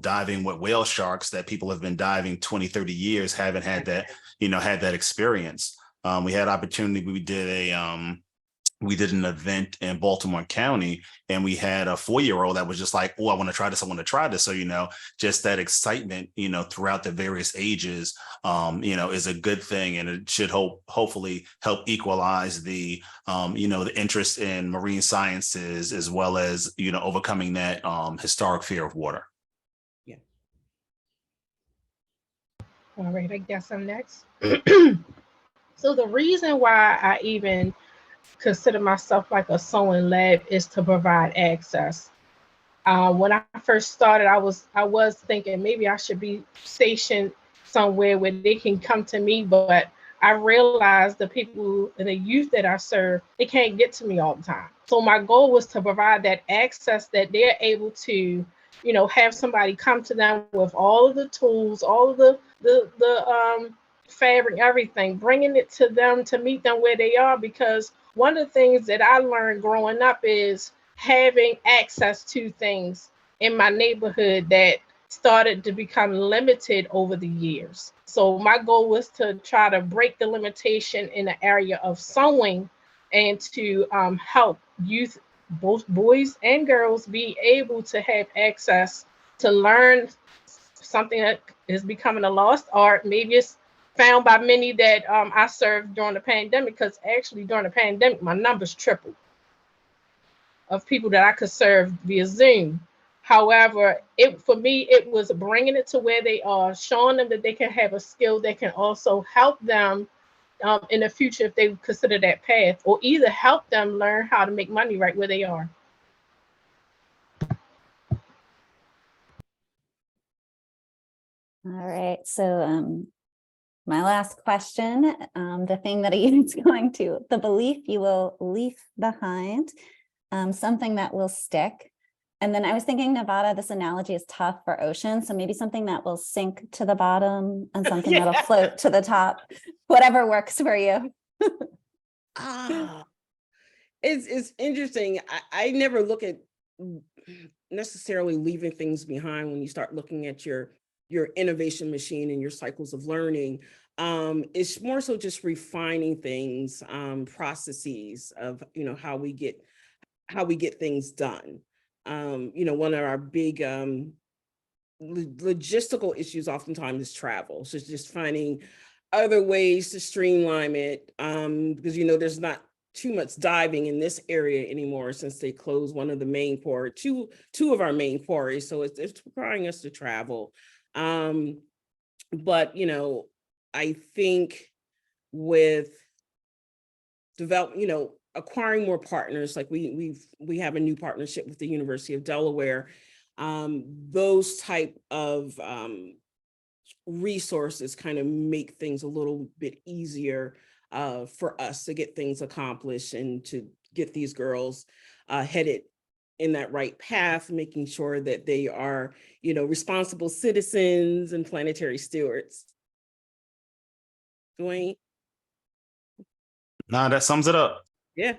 diving with whale sharks that people have been diving 20, 30 years, haven't had that, had that experience. We had opportunity, we did an event in Baltimore County and we had a 4-year-old that was just like, oh, I want to try this. I want to try this. So, just that excitement, throughout the various ages, is a good thing. And it should hopefully help equalize the, the interest in marine sciences, as well as, overcoming that historic fear of water. Yeah. All right, I guess I'm next. So the reason why I even consider myself like a sewing lab is to provide access. When I first started, I was thinking maybe I should be stationed somewhere where they can come to me, but I realized the people and the youth that I serve, they can't get to me all the time. So my goal was to provide that access that they're able to, have somebody come to them with all of the tools, all of the fabric, everything, bringing it to them to meet them where they are. Because one of the things that I learned growing up is having access to things in my neighborhood that started to become limited over the years. So my goal was to try to break the limitation in the area of sewing and to help youth, both boys and girls, be able to have access to learn something that is becoming a lost art. Maybe it's found by many that I served during the pandemic, because actually during the pandemic, my numbers tripled of people that I could serve via Zoom. However, for me, it was bringing it to where they are, showing them that they can have a skill that can also help them in the future if they consider that path, or either help them learn how to make money right where they are. All right, so my last question, the thing that is going to, the belief you will leave behind, something that will stick. And then I was thinking, Nevada, this analogy is tough for ocean. So maybe something that will sink to the bottom and something that'll float to the top, whatever works for you. It's interesting. I never look at necessarily leaving things behind when you start looking at your innovation machine and your cycles of learning. It's more so just refining things, processes of, how we get things done. One of our big logistical issues oftentimes is travel. So it's just finding other ways to streamline it, because there's not too much diving in this area anymore since they closed one of the main quarries, two of our main quarries. So it's requiring us to travel. But I think with acquiring more partners, like we have a new partnership with the University of Delaware. Those type of resources kind of make things a little bit easier for us to get things accomplished and to get these girls headed in that right path, making sure that they are, responsible citizens and planetary stewards. Dwayne? Nah, that sums it up. Yeah.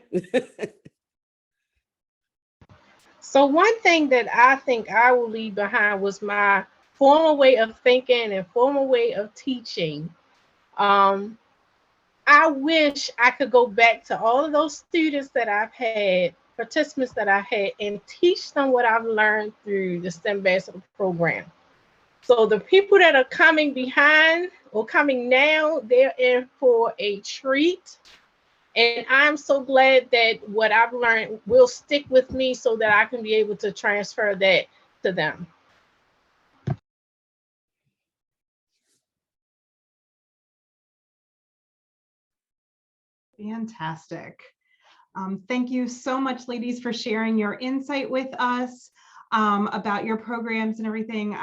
So one thing that I think I will leave behind was my former way of thinking and former way of teaching. I wish I could go back to all of those students that I've had, participants that I had, and teach them what I've learned through the STEMbassador program. So the people that are coming behind or coming now, they're in for a treat. And I'm so glad that what I've learned will stick with me so that I can be able to transfer that to them. Fantastic. Thank you so much, ladies, for sharing your insight with us about your programs and everything.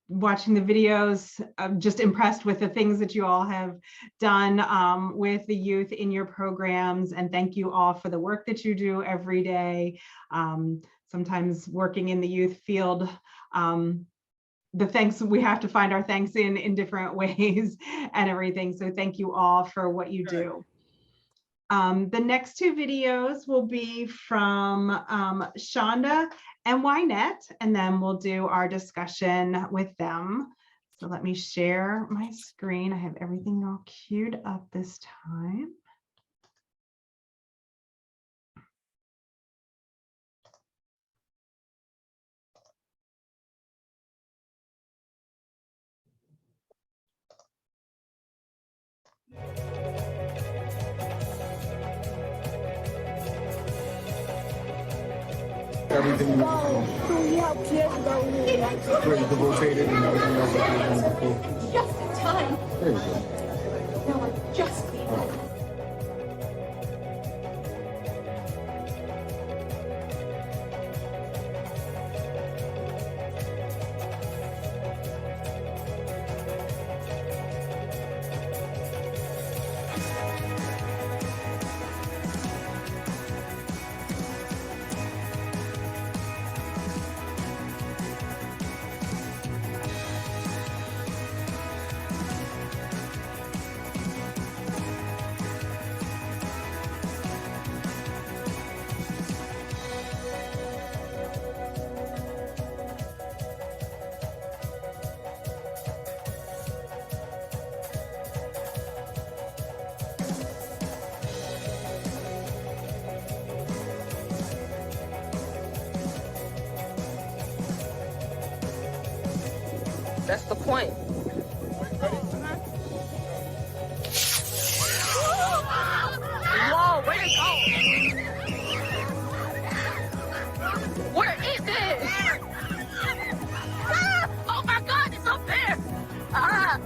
Watching the videos, I'm just impressed with the things that you all have done with the youth in your programs. And thank you all for the work that you do every day. Sometimes working in the youth field, the thanks, we have to find our thanks in different ways and everything. So thank you all for what you do. The next two videos will be from Shonda and Wynette, and then we'll do our discussion with them. So let me share my screen. I have everything all queued up this time. Everything the rotated and everything else that we've done before. Just in time. There you go. No, I just need that. That's the point. Whoa, where to go? Where is it? Ah! Oh my God, it's up there! Ah!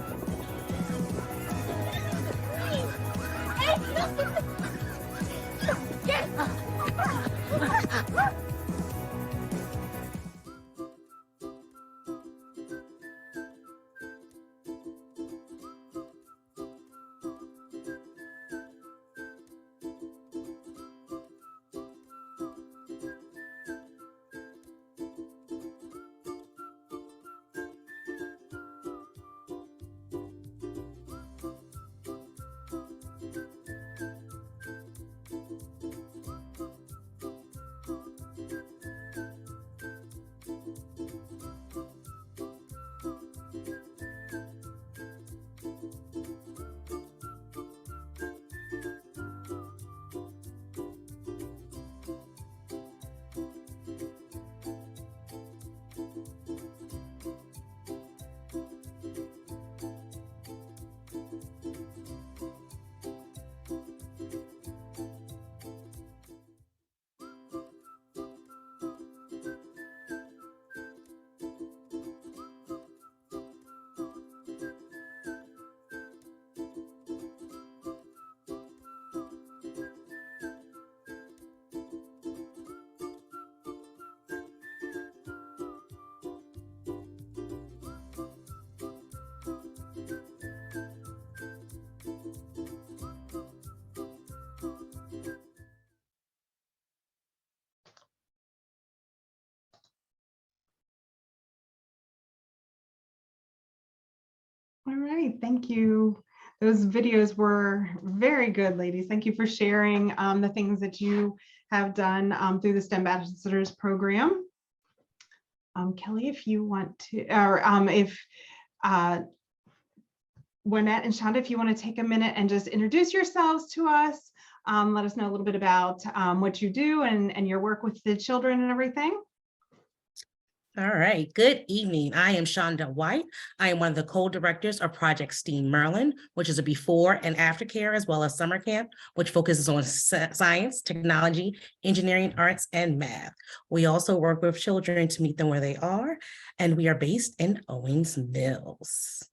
All right, thank you. Those videos were very good, ladies. Thank you for sharing the things that you have done through the STEMbassadors program. Kelly, if you want to, or if Wynette and Shonda, if you want to take a minute and just introduce yourselves to us, let us know a little bit about what you do and your work with the children and everything. All right, good evening. I am Shonda White. I am one of the co-directors of Project STEAM Maryland, which is a before and after care as well as summer camp, which focuses on science, technology, engineering, arts, and math. We also work with children to meet them where they are, and we are based in Owings Mills.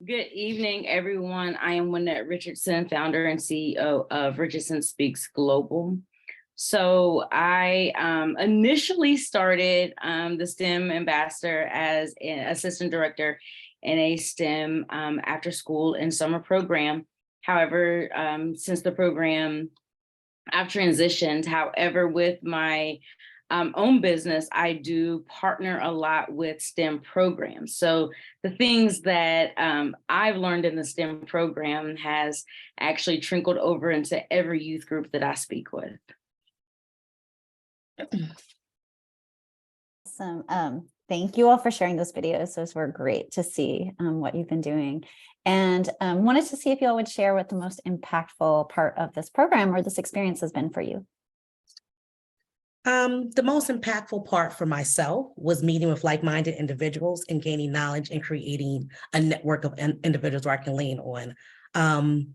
Good evening, everyone. I am Wynette Richardson, founder and CEO of Richardson Speaks Global. So I initially started the STEM ambassador as an assistant director in a STEM after school and summer program. However, since the program, I've transitioned. However, with my own business, I do partner a lot with STEM programs. So the things that I've learned in the STEM program has actually trickled over into every youth group that I speak with. Awesome. Thank you all for sharing those videos. Those were great to see what you've been doing. And wanted to see if you all would share what the most impactful part of this program or this experience has been for you. The most impactful part for myself was meeting with like-minded individuals and gaining knowledge and creating a network of individuals where I can lean on. I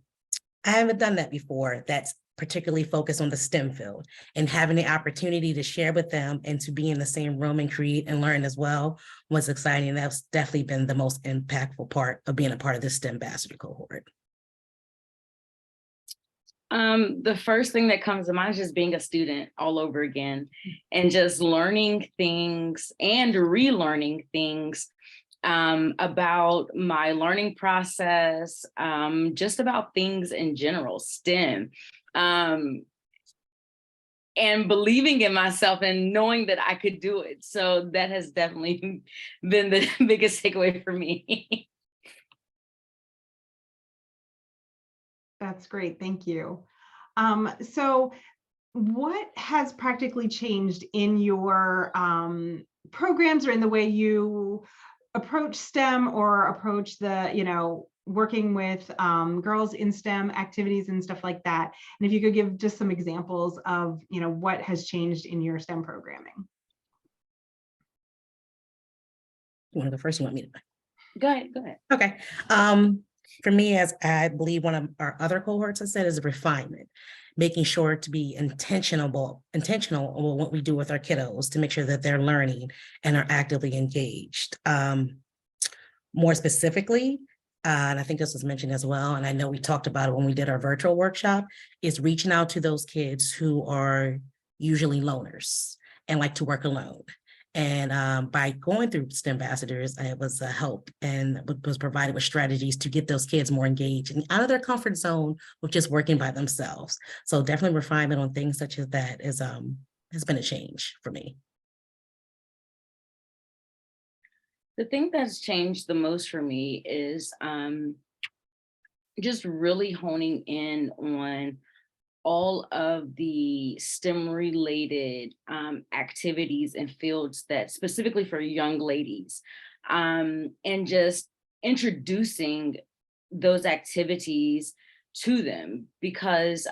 haven't done that before. That's particularly focused on the STEM field, and having the opportunity to share with them and to be in the same room and create and learn as well was exciting. That's definitely been the most impactful part of being a part of this STEMbassador cohort. The first thing that comes to mind is just being a student all over again and just learning things and relearning things about my learning process, just about things in general, STEM. And believing in myself and knowing that I could do it. So that has definitely been the biggest takeaway for me. That's great, thank you. So what has practically changed in your programs or in the way you approach STEM or approach the, working with girls in STEM activities and stuff like that? And if you could give just some examples of, what has changed in your STEM programming. You want to go first? You want me to? Go ahead. Okay. For me, as I believe one of our other cohorts has said, is a refinement, making sure to be intentional on what we do with our kiddos to make sure that they're learning and are actively engaged. More specifically, and I think this was mentioned as well, and I know we talked about it when we did our virtual workshop, is reaching out to those kids who are usually loners and like to work alone. And by going through STEMbassadors, it was a help and was provided with strategies to get those kids more engaged and out of their comfort zone with just working by themselves. So definitely refinement on things such as that has been a change for me. The thing that's changed the most for me is just really honing in on all of the STEM related activities and fields that specifically for young ladies, and just introducing those activities to them, because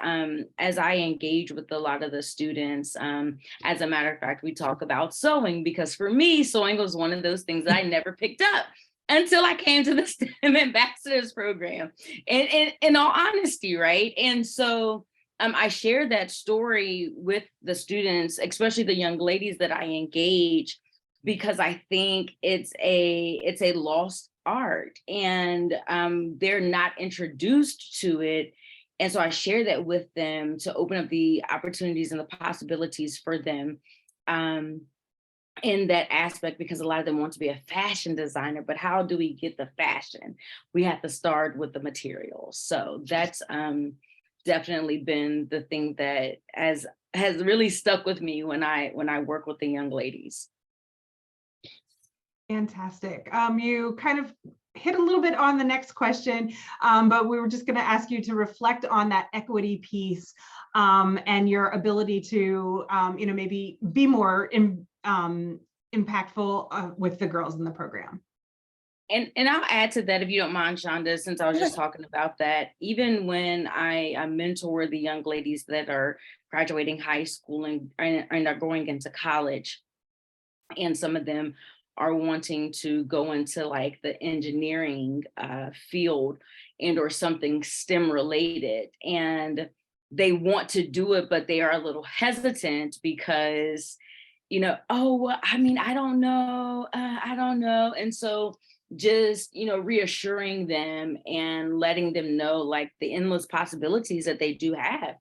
as I engage with a lot of the students, as a matter of fact, we talk about sewing, because for me, sewing was one of those things that I never picked up until I came to the STEM Ambassadors program, and in all honesty, right? And so I share that story with the students, especially the young ladies that I engage, because I think it's a lost art, and they're not introduced to it. And so I share that with them to open up the opportunities and the possibilities for them in that aspect, because a lot of them want to be a fashion designer, but how do we get the fashion? We have to start with the materials. So that's definitely been the thing that has really stuck with me when I work with the young ladies. Fantastic. You kind of hit a little bit on the next question, but we were just going to ask you to reflect on that equity piece and your ability to, maybe be more impactful with the girls in the program. And I'll add to that, if you don't mind, Shonda, since I was just talking about that. Even when I mentor the young ladies that are graduating high school and are going into college, and some of them are wanting to go into like the engineering field and or something STEM related, and they want to do it, but they are a little hesitant because, oh, well, I mean, I don't know. And so just, reassuring them and letting them know like the endless possibilities that they do have.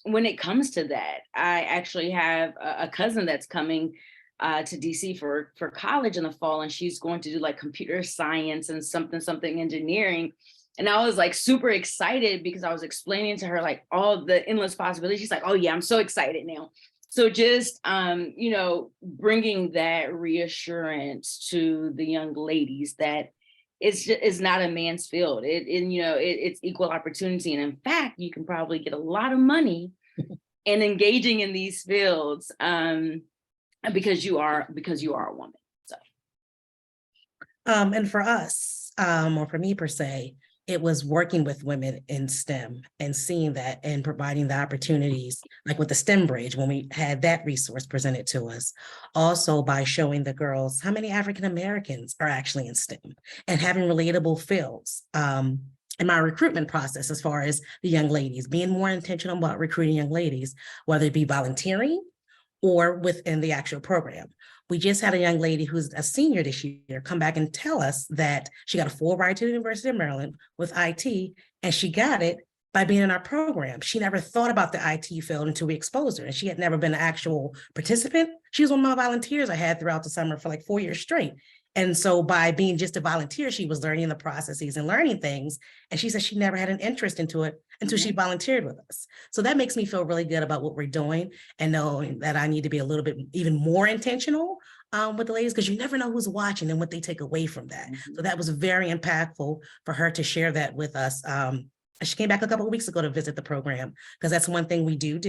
When it comes to that, I actually have a cousin that's coming to DC for college in the fall, and she's going to do like computer science and something engineering. And I was like super excited because I was explaining to her like all the endless possibilities. She's like, oh yeah, I'm so excited now. So just, bringing that reassurance to the young ladies that it's not a man's field. It's equal opportunity. And in fact, you can probably get a lot of money in engaging in these fields because you are a woman. So. And for us, or for me per se, it was working with women in STEM and seeing that and providing the opportunities, like with the STEM Bridge, when we had that resource presented to us. Also by showing the girls how many African Americans are actually in STEM and having relatable fields. In my recruitment process, as far as the young ladies, being more intentional about recruiting young ladies, whether it be volunteering or within the actual program. We just had a young lady who's a senior this year come back and tell us that she got a full ride to the University of Maryland with IT, and she got it by being in our program. She never thought about the IT field until we exposed her, and she had never been an actual participant. She was one of my volunteers I had throughout the summer for like 4 years straight. And so by being just a volunteer, she was learning the processes and learning things. And she said she never had an interest into it until she volunteered with us. So that makes me feel really good about what we're doing and knowing that I need to be a little bit even more intentional with the ladies, because you never know who's watching and what they take away from that. So that was very impactful for her to share that with us. She came back a couple of weeks ago to visit the program, because that's one thing we do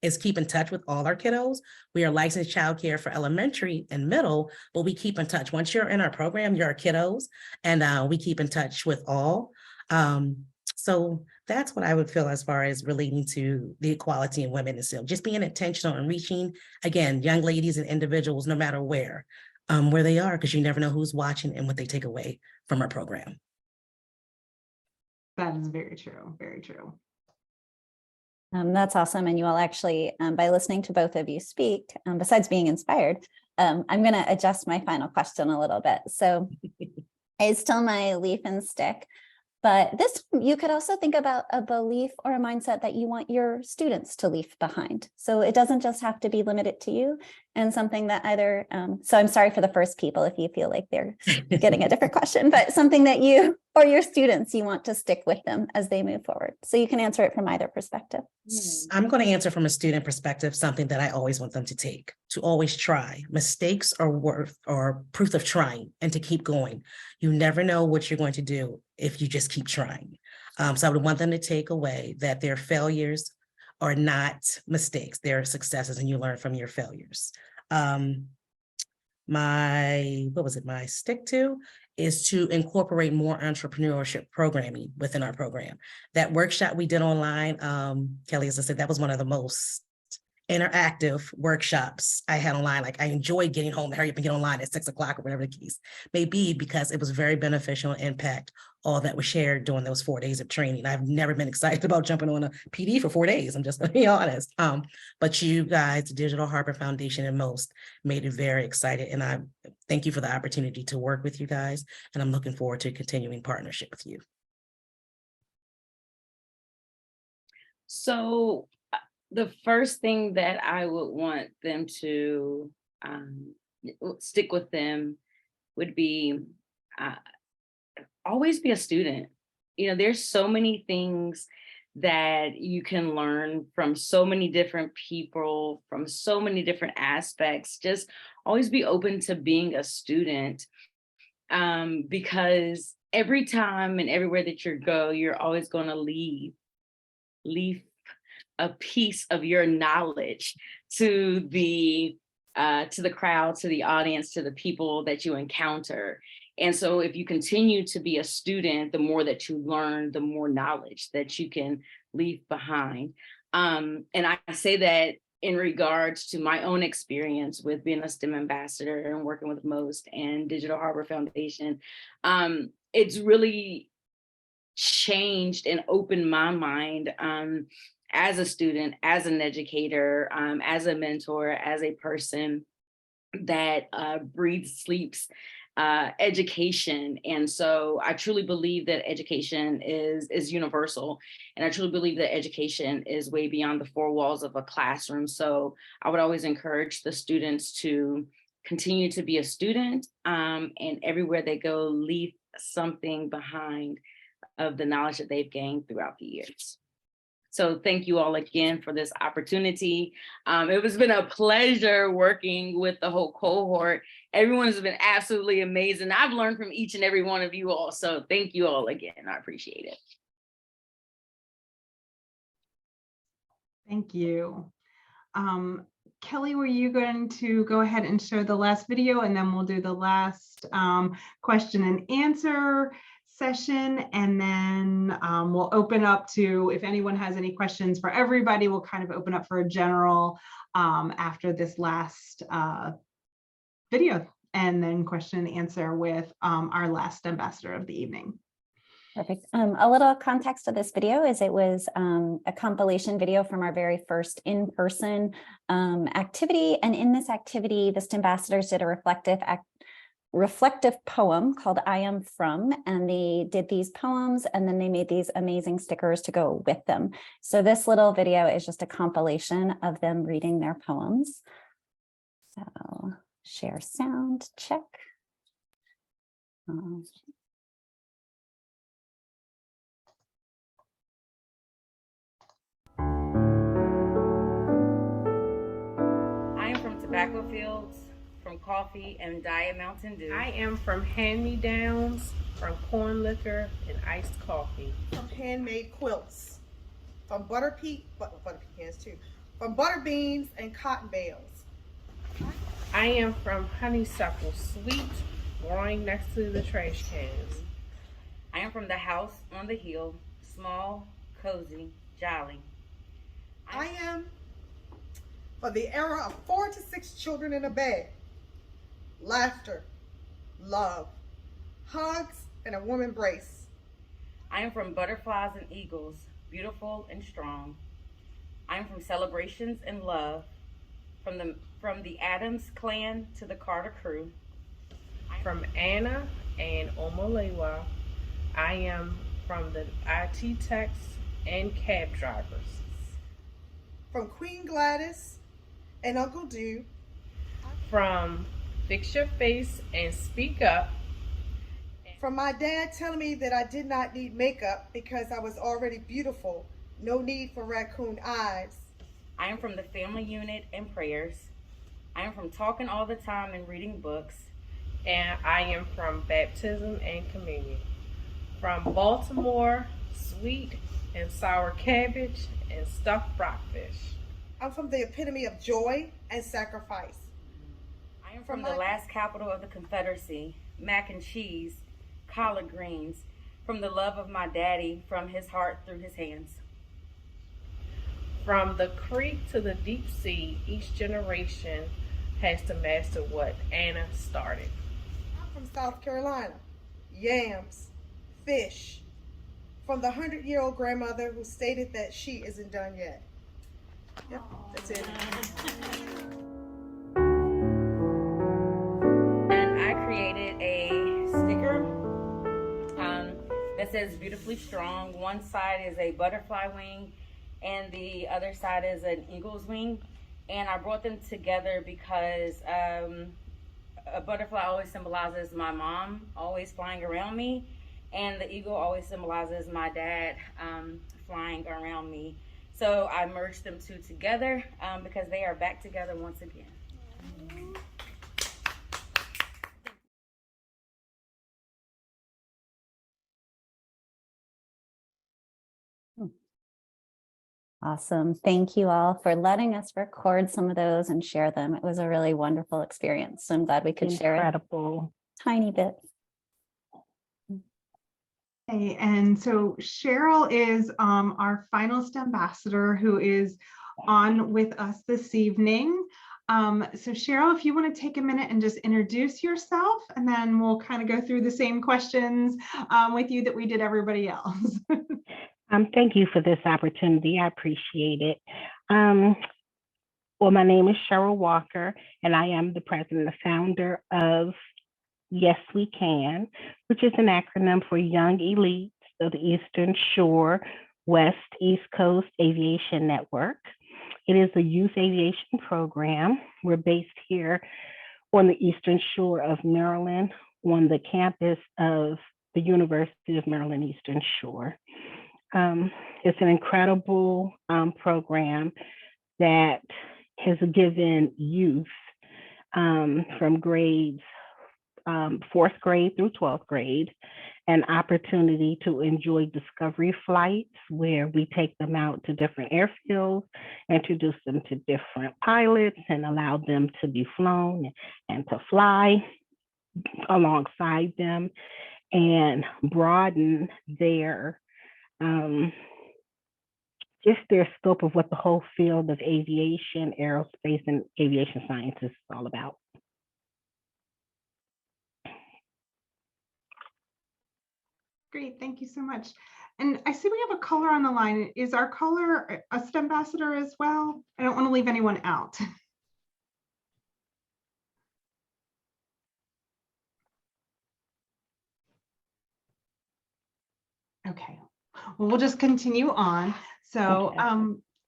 is keep in touch with all our kiddos. We are licensed childcare for elementary and middle, but we keep in touch. Once you're in our program, you're our kiddos, and we keep in touch with all. So that's what I would feel as far as relating to the equality in women and STEM, just being intentional and reaching, again, young ladies and individuals, no matter where they are, because you never know who's watching and what they take away from our program. That is very true. Very true. That's awesome. And you all actually, by listening to both of you speak, besides being inspired, I'm going to adjust my final question a little bit. So it's still my leaf and stick, but this, you could also think about a belief or a mindset that you want your students to leave behind. So it doesn't just have to be limited to you, and something that either, so I'm sorry for the first people if you feel like they're getting a different question, but something that you or your students, you want to stick with them as they move forward. So you can answer it from either perspective. I'm going to answer from a student perspective, something that I always want them to take, to always try. Mistakes are worth or proof of trying, and to keep going. You never know what you're going to do if you just keep trying. So I would want them to take away that their failures are not mistakes, they're successes, and you learn from your failures. My stick to is to incorporate more entrepreneurship programming within our program. That workshop we did online, Kelly, as I said, that was one of the most interactive workshops I had online. Like, I enjoyed getting home, hurry up and get online at 6 o'clock or whatever the case may be, because it was very beneficial and impact all that was shared during those 4 days of training. I've never been excited about jumping on a PD for 4 days. I'm just gonna be honest. But you guys, the Digital Harbor Foundation and most, made it very excited. And I thank you for the opportunity to work with you guys. And I'm looking forward to continuing partnership with you. So the first thing that I would want them to stick with them would be always be a student. There's so many things that you can learn from so many different people, from so many different aspects. Just always be open to being a student, because every time and everywhere that you go, you're always going to leave a piece of your knowledge to the crowd, to the audience, to the people that you encounter. And so if you continue to be a student, the more that you learn, the more knowledge that you can leave behind. And I say that in regards to my own experience with being a STEM ambassador and working with MOST and Digital Harbor Foundation. It's really changed and opened my mind, as a student, as an educator, as a mentor, as a person that breathes, sleeps education. And so I truly believe that education is universal. And I truly believe that education is way beyond the four walls of a classroom. So I would always encourage the students to continue to be a student, and everywhere they go, leave something behind of the knowledge that they've gained throughout the years. So thank you all again for this opportunity. It has been a pleasure working with the whole cohort. Everyone has been absolutely amazing. I've learned from each and every one of you all. So thank you all again. I appreciate it. Thank you. Kelly, were you going to go ahead and show the last video, and then we'll do the last question and answer session, and then we'll open up to, if anyone has any questions for everybody, we'll kind of open up for a general after this last video, and then question and answer with our last ambassador of the evening. Perfect. A little context of this video is it was a compilation video from our very first in-person activity. And in this activity, the STEMbassadors did a reflective poem called I Am From, and they did these poems and then they made these amazing stickers to go with them. So this little video is just a compilation of them reading their poems. So share sound, check. I am from tobacco fields, from coffee and Diet Mountain Dew. I am from hand-me-downs, from corn liquor and iced coffee. From handmade quilts, from butter pecans too, from butter beans and cotton bales. I am from honeysuckle sweet, growing next to the trash cans. I am from the house on the hill, small, cozy, jolly. I am for the era of 4 to 6 children in a bed, laughter, love, hugs, and a warm embrace. I am from butterflies and eagles, beautiful and strong. I am from celebrations and love, from the Addams clan to the Carter crew. From Anna and Omolewa, I am from the IT techs and cab drivers. From Queen Gladys and Uncle Dew. From Fix Your Face and Speak Up. From my dad telling me that I did not need makeup because I was already beautiful. No need for raccoon eyes. I am from the family unit and prayers. I am from talking all the time and reading books. And I am from baptism and communion. From Baltimore, sweet and sour cabbage and stuffed rockfish. I'm from the epitome of joy and sacrifice. I am from the last capital of the Confederacy, mac and cheese, collard greens, from the love of my daddy, from his heart through his hands. From the creek to the deep sea, each generation has to master what Anna started. I'm from South Carolina, yams, fish, from the 100-year-old grandmother who stated that she isn't done yet. Yep, that's it. And I created a sticker that says beautifully strong. One side is a butterfly wing and the other side is an eagle's wing. And I brought them together because a butterfly always symbolizes my mom always flying around me, and the eagle always symbolizes my dad flying around me. So I merged them two together because they are back together once again. Awesome. Thank you all for letting us record some of those and share them. It was a really wonderful experience. So I'm glad we could share it. Incredible. Tiny bit. Okay, and so Cheryl is our final STEMbassador who is on with us this evening. So Cheryl, if you want to take a minute and just introduce yourself, and then we'll kind of go through the same questions with you that we did everybody else. Thank you for this opportunity. I appreciate it. Well, my name is Cheryl Walker, and I am the president and founder of Yes We Can, which is an acronym for Young Elites of the Eastern Shore West East Coast Aviation Network. It is a youth aviation program. We're based here on the Eastern Shore of Maryland on the campus of the University of Maryland Eastern Shore. It's an incredible program that has given youth from grades 4th grade through 12th grade an opportunity to enjoy discovery flights where we take them out to different airfields, introduce them to different pilots, and allow them to be flown and to fly alongside them and broaden their just their scope of what the whole field of aviation, aerospace, and aviation sciences is all about. Great, thank you so much. And I see we have a caller on the line. Is our caller a STEMbassador as well? I don't want to leave anyone out. Okay, well, we'll just continue on. So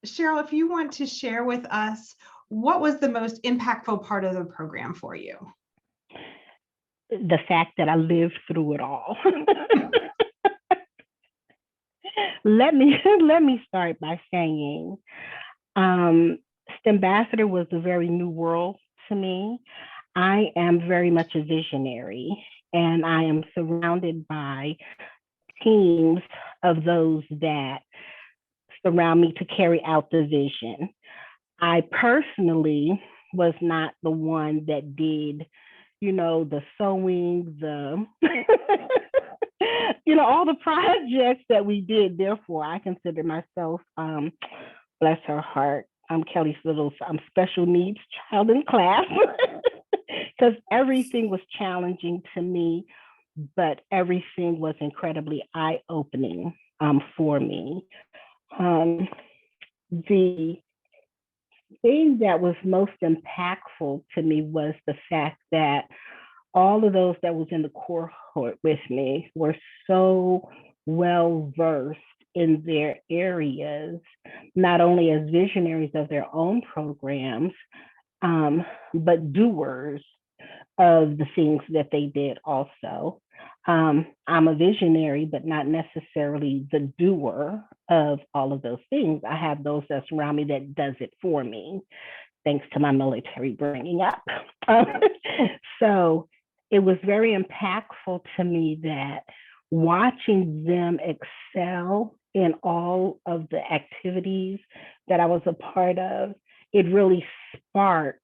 Cheryl, if you want to share with us, what was the most impactful part of the program for you? The fact that I lived through it all. Let me start by saying STEMbassador was a very new world to me. I am very much a visionary, and I am surrounded by teams of those that surround me to carry out the vision. I personally was not the one that did, the sewing, the, all the projects that we did. Therefore, I consider myself, bless her heart, I'm Kelly's little special needs child in class, because everything was challenging to me, but everything was incredibly eye-opening for me. The thing that was most impactful to me was the fact that all of those that was in the cohort with me were so well versed in their areas, not only as visionaries of their own programs, but doers of the things that they did also. I'm a visionary, but not necessarily the doer of all of those things. I have those that surround me that does it for me, thanks to my military bringing up. So it was very impactful to me that watching them excel in all of the activities that I was a part of, it really sparked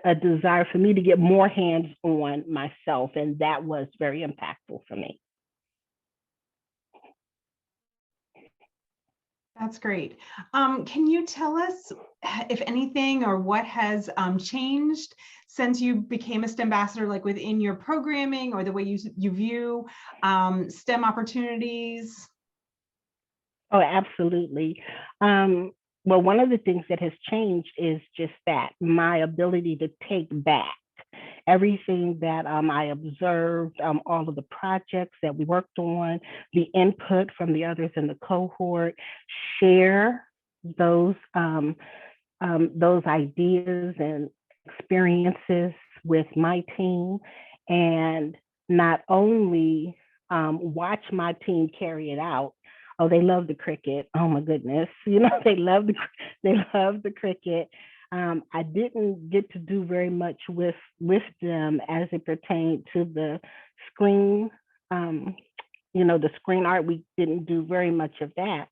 a desire for me to get more hands-on myself, and that was very impactful for me. That's great. Can you tell us, if anything, or what has changed since you became a STEMbassador, like within your programming or the way you view STEM opportunities? Oh, absolutely. Well, one of the things that has changed is just that, my ability to take back everything that I observed, all of the projects that we worked on, the input from the others in the cohort, share those ideas and experiences with my team, and not only watch my team carry it out Oh, they love the cricket. Oh my goodness. They love the cricket. I didn't get to do very much with them as it pertained to the screen. The screen art, we didn't do very much of that.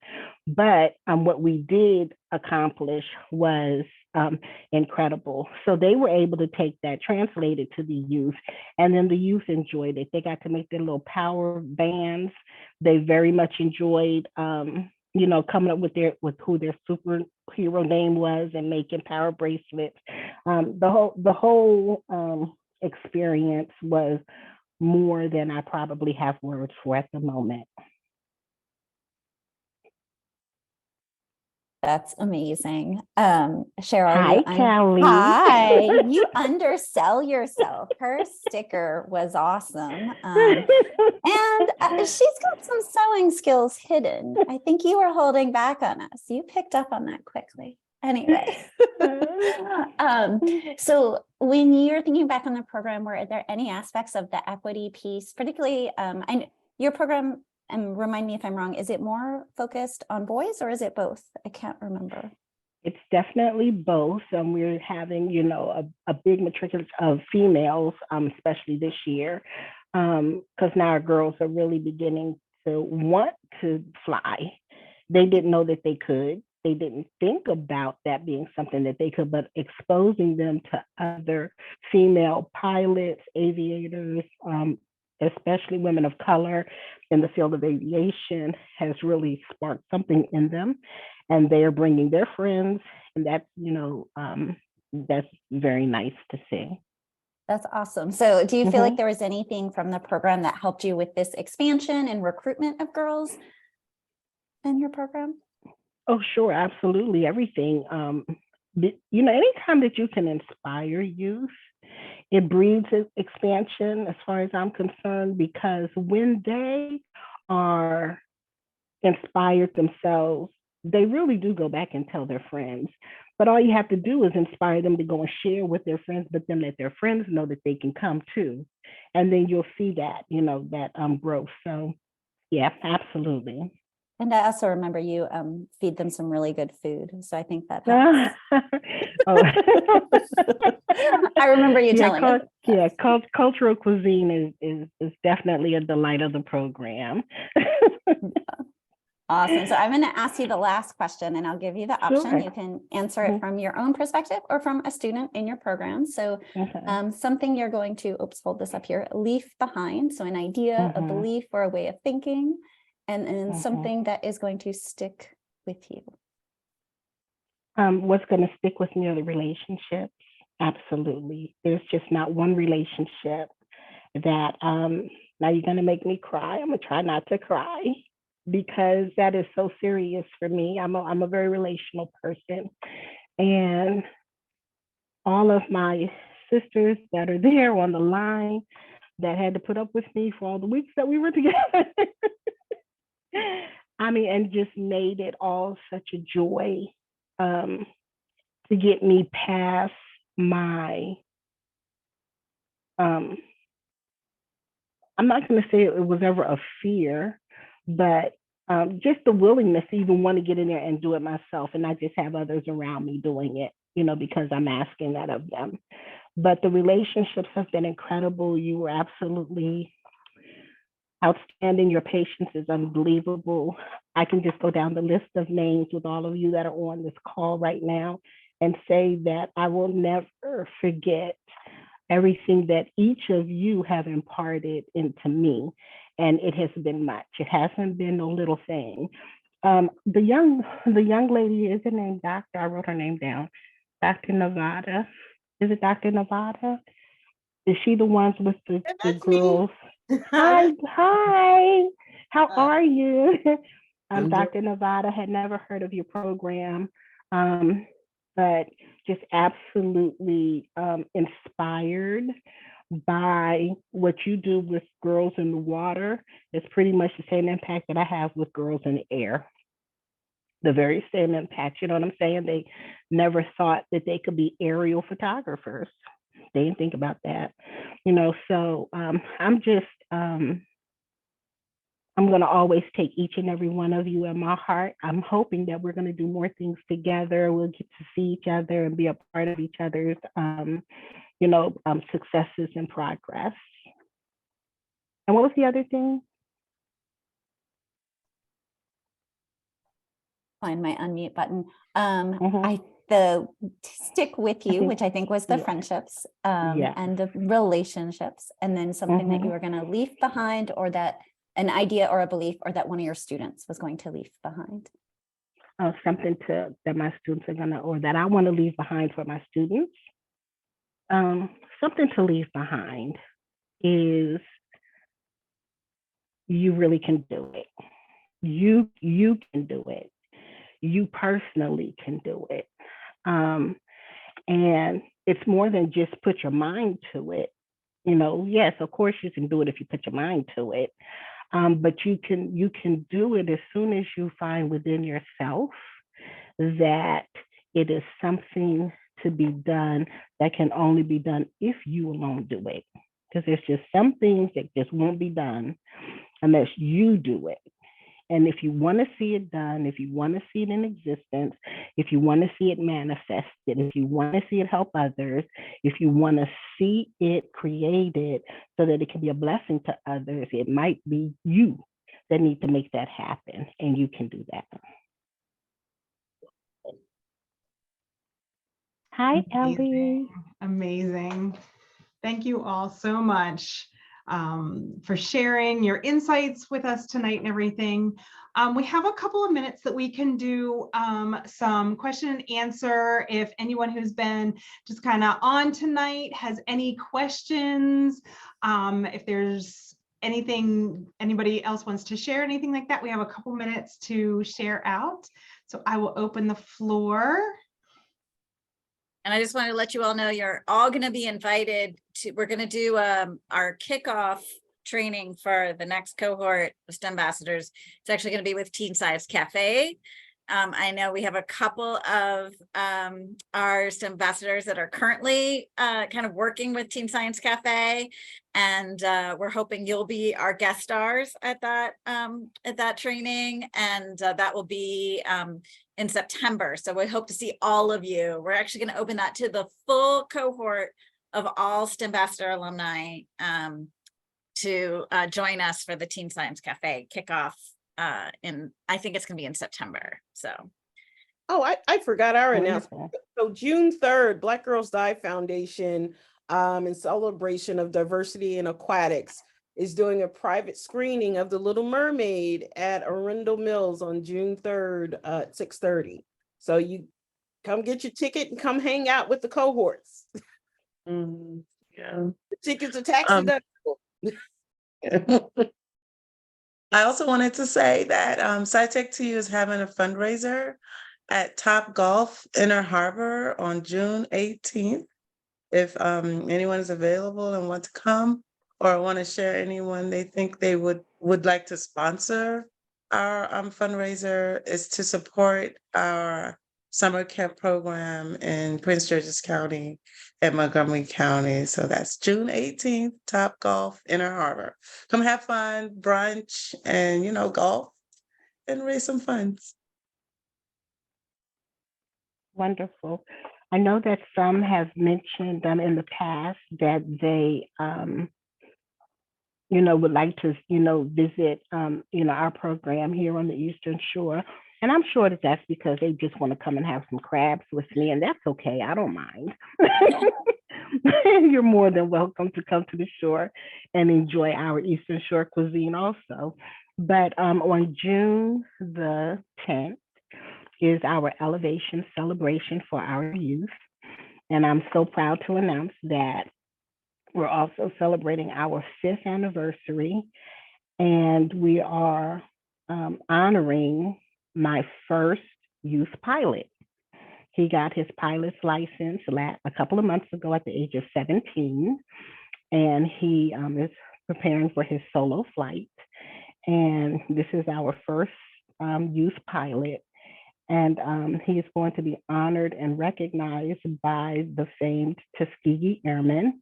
But what we did accomplish was incredible. So they were able to take that, translate it to the youth, and then the youth enjoyed it. They got to make their little power bands. They very much enjoyed, coming up with who their superhero name was and making power bracelets. The whole experience was more than I probably have words for at the moment. That's amazing. Cheryl. Hi, Callie. Hi. You undersell yourself. Her sticker was awesome. And she's got some sewing skills hidden. I think you were holding back on us. You picked up on that quickly. Anyway. So when you're thinking back on the program, were there any aspects of the equity piece, particularly your program, and remind me if I'm wrong, is it more focused on boys or is it both? I can't remember. It's definitely both. We're having, a big matriculate of females, especially this year, because now our girls are really beginning to want to fly. They didn't know that they could. They didn't think about that being something that they could, but exposing them to other female pilots, aviators, especially women of color in the field of aviation, has really sparked something in them, and they are bringing their friends, and that's that's very nice to see. That's awesome. So do you feel like there was anything from the program that helped you with this expansion and recruitment of girls in your program? Oh, sure, absolutely, everything. Anytime that you can inspire youth, it breeds expansion as far as I'm concerned, because when they are inspired themselves, they really do go back and tell their friends. But all you have to do is inspire them to go and share with their friends, but then let their friends know that they can come too. And then you'll see that, that growth. So yeah, absolutely. And I also remember you feed them some really good food. So I think that helps. I remember you telling me. Cultural cuisine is definitely a delight of the program. Awesome. So I'm going to ask you the last question, and I'll give you the option. Sure. You can answer it from your own perspective or from a student in your program. So something you're going to, hold this up here, leave behind. So an idea, a belief, or a way of thinking, and something that is going to stick with you. What's going to stick with me are the relationships. Absolutely. There's just not one relationship that, now you're going to make me cry. I'm going to try not to cry, because that is so serious for me. I'm a very relational person. And all of my sisters that are there on the line that had to put up with me for all the weeks that we were together, and just made it all such a joy to get me past my, I'm not going to say it was ever a fear, but just the willingness to even want to get in there and do it myself, and not just have others around me doing it, because I'm asking that of them. But the relationships have been incredible. You were absolutely outstanding. Your patience is unbelievable. I can just go down the list of names with all of you that are on this call right now and say that I will never forget everything that each of you have imparted into me. And it has been much. It hasn't been no little thing. The young lady, is her name Doctor? I wrote her name down. Dr. Nevada. Is it Dr. Nevada? Is she the ones with the girls? Hi. How are you? Dr. Nevada, had never heard of your program, but just absolutely inspired by what you do with girls in the water. It's pretty much the same impact that I have with girls in the air. The very same impact, you know what I'm saying? They never thought that they could be aerial photographers. They didn't think about that, so I'm I'm going to always take each and every one of you in my heart. I'm hoping that we're going to do more things together. We'll get to see each other and be a part of each other's, successes and progress. And what was the other thing? Find my unmute button. The stick with you, which I think was the friendships and the relationships, and then something that you were going to leave behind, or that an idea or a belief, or that one of your students was going to leave behind. Something that my students are gonna, or that I want to leave behind for my students. Something to leave behind is you really can do it. You can do it. You personally can do it. And it's more than just put your mind to it. Yes, of course you can do it if you put your mind to it. But you can do it as soon as you find within yourself that it is something to be done that can only be done if you alone do it. Because there's just some things that just won't be done unless you do it. And if you want to see it done, if you want to see it in existence, if you want to see it manifested, if you want to see it help others, if you want to see it created so that it can be a blessing to others, it might be you that need to make that happen, and you can do that. Hi, Ellie. Amazing. Thank you all so much for sharing your insights with us tonight and everything. We have a couple of minutes that we can do some question and answer. If anyone who's been just kind of on tonight has any questions, if there's anything anybody else wants to share, anything like that, we have a couple minutes to share out. So I will open the floor. And I just want to let you all know you're all going to be invited to, we're going to do our kickoff training for the next cohort of STEMbassadors. It's actually going to be with Teen Science Cafe. I know we have a couple of our STEMbassadors that are currently kind of working with Teen Science Cafe, and we're hoping you'll be our guest stars at that training, and that will be in September. So we hope to see all of you. We're actually going to open that to the full cohort of all STEMbassador alumni to join us for the Teen Science Cafe kickoff. I think it's going to be in September. So. Oh, I forgot our announcement. So June 3rd, Black Girls Dive Foundation, in celebration of diversity in aquatics, is doing a private screening of The Little Mermaid at Arundel Mills on June 3rd at 6:30. So you come get your ticket and come hang out with the cohorts. Yeah. The tickets are tax deductible. I also wanted to say that SciTech 2 is having a fundraiser at Top Golf Inner Harbor on June 18th. If anyone is available and want to come, or want to share anyone they think they would like to sponsor our fundraiser, is to support our summer camp program in Prince George's County and Montgomery County. So that's June 18th, Top Golf Inner Harbor. Come have fun, brunch, and golf, and raise some funds. Wonderful. I know that some have mentioned in the past that they would like to visit our program here on the Eastern Shore. And I'm sure that that's because they just want to come and have some crabs with me, and that's okay. I don't mind. You're more than welcome to come to the shore and enjoy our Eastern Shore cuisine also. But on June the 10th is our elevation celebration for our youth. And I'm so proud to announce that we're also celebrating our 5th anniversary, and we are honoring my first youth pilot. He got his pilot's license a couple of months ago at the age of 17, and he is preparing for his solo flight. And this is our first youth pilot. And he is going to be honored and recognized by the famed Tuskegee Airmen.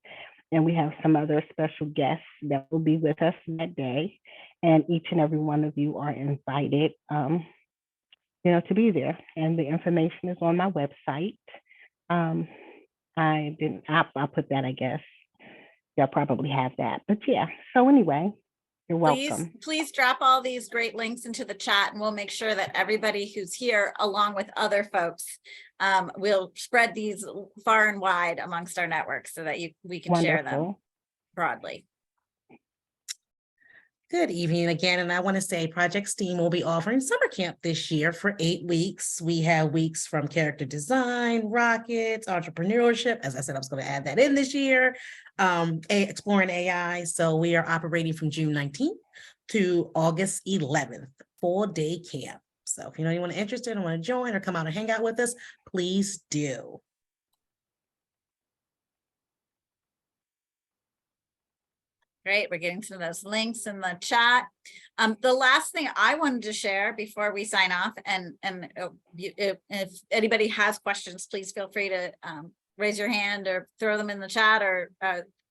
And we have some other special guests that will be with us that day. And each and every one of you are invited, to be there. And the information is on my website. I'll put that, I guess. You'll probably have that. But yeah, so anyway, you're welcome. Please drop all these great links into the chat, and we'll make sure that everybody who's here, along with other folks, will spread these far and wide amongst our network so that we can share them broadly. Good evening again, and I want to say Project STEAM will be offering summer camp this year for 8 weeks. We have weeks from character design, rockets, entrepreneurship. As I said, I was going to add that in this year, exploring AI. So we are operating from June 19th to August 11th, 4-day camp. So if you know anyone interested and want to join or come out and hang out with us, please do. Great, we're getting some of those links in the chat. The last thing I wanted to share before we sign off, and if anybody has questions, please feel free to raise your hand or throw them in the chat or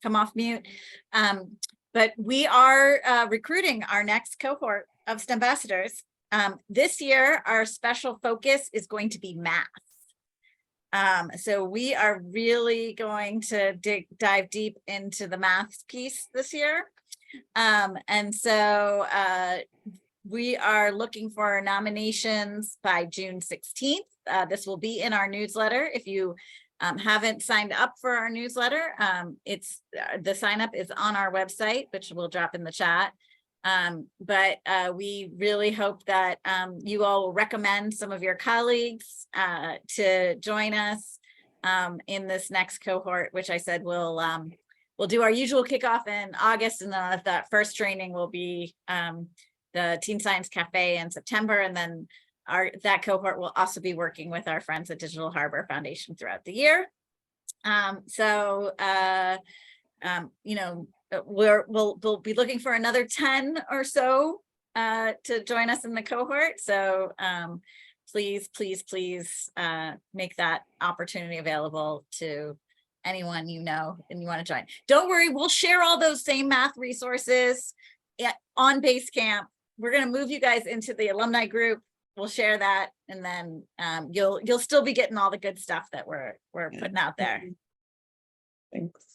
come off mute. But we are recruiting our next cohort of STEMbassadors. This year, our special focus is going to be math. So we are really going to dive deep into the math piece this year. And so we are looking for nominations by June 16th. This will be in our newsletter. If you haven't signed up for our newsletter, the sign up is on our website, which we'll drop in the chat. But we really hope that you all will recommend some of your colleagues to join us in this next cohort, which I said we'll do our usual kickoff in August, and then that first training will be the Teen Science Cafe in September, and then that cohort will also be working with our friends at Digital Harbor Foundation throughout the year. We'll be looking for another 10 or so to join us in the cohort. So please make that opportunity available to anyone you know and you want to join. Don't worry, we'll share all those same math resources on Basecamp. We're going to move you guys into the alumni group. We'll share that, and then you'll still be getting all the good stuff that we're putting out there. Thanks.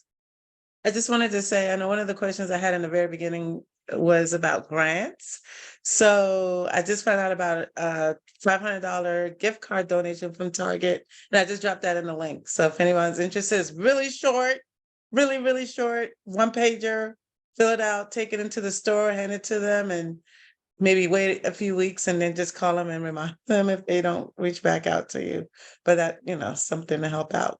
I just wanted to say, I know one of the questions I had in the very beginning was about grants. So I just found out about a $500 gift card donation from Target, and I just dropped that in the link. So if anyone's interested, it's really short, really short, one pager, fill it out, take it into the store, hand it to them, and maybe wait a few weeks and then just call them and remind them if they don't reach back out to you. But that, something to help out.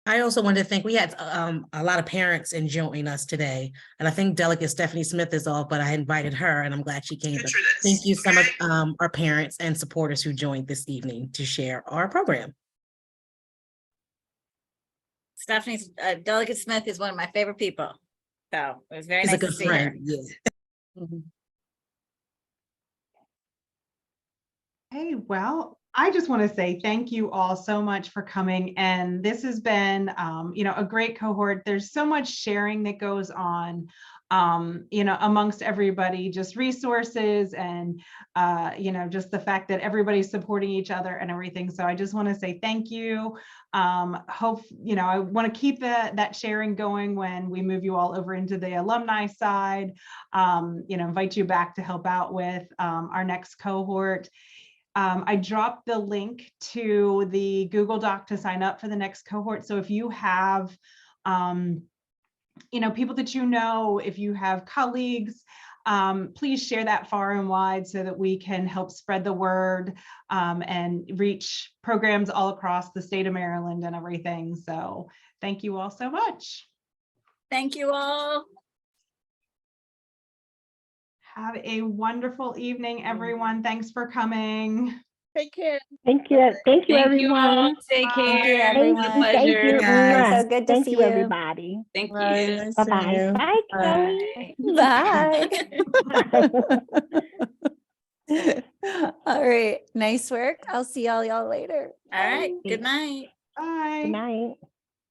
I also wanted to thank, we had a lot of parents enjoying us today. And I think Delegate Stephanie Smith is off, but I invited her and I'm glad she came. But thank you so much, our parents and supporters who joined this evening to share our program. Stephanie's Delegate Smith is one of my favorite people. So it was very She's nice a good to see friend. her. Yeah. Hey, well, I just want to say thank you all so much for coming. And this has been, a great cohort. There's so much sharing that goes on, amongst everybody, just resources and, just the fact that everybody's supporting each other and everything. So I just want to say thank you. I want to keep that sharing going when we move you all over into the alumni side, invite you back to help out with our next cohort. I dropped the link to the Google Doc to sign up for the next cohort. So if you have, people that if you have colleagues, please share that far and wide so that we can help spread the word and reach programs all across the state of Maryland and everything. So thank you all so much. Thank you all. Have a wonderful evening, everyone. Thanks for coming. Take care. Thank you. Thank you, everyone. Take care. Thank you, everyone. Thank you. So good to Thank see you, you. everybody. Thank Bye, you. nice Bye-bye. seeing you. Bye, Kelly. Bye. All right. Nice work. I'll see y'all later. All right. Bye. Good night. Bye. Good night.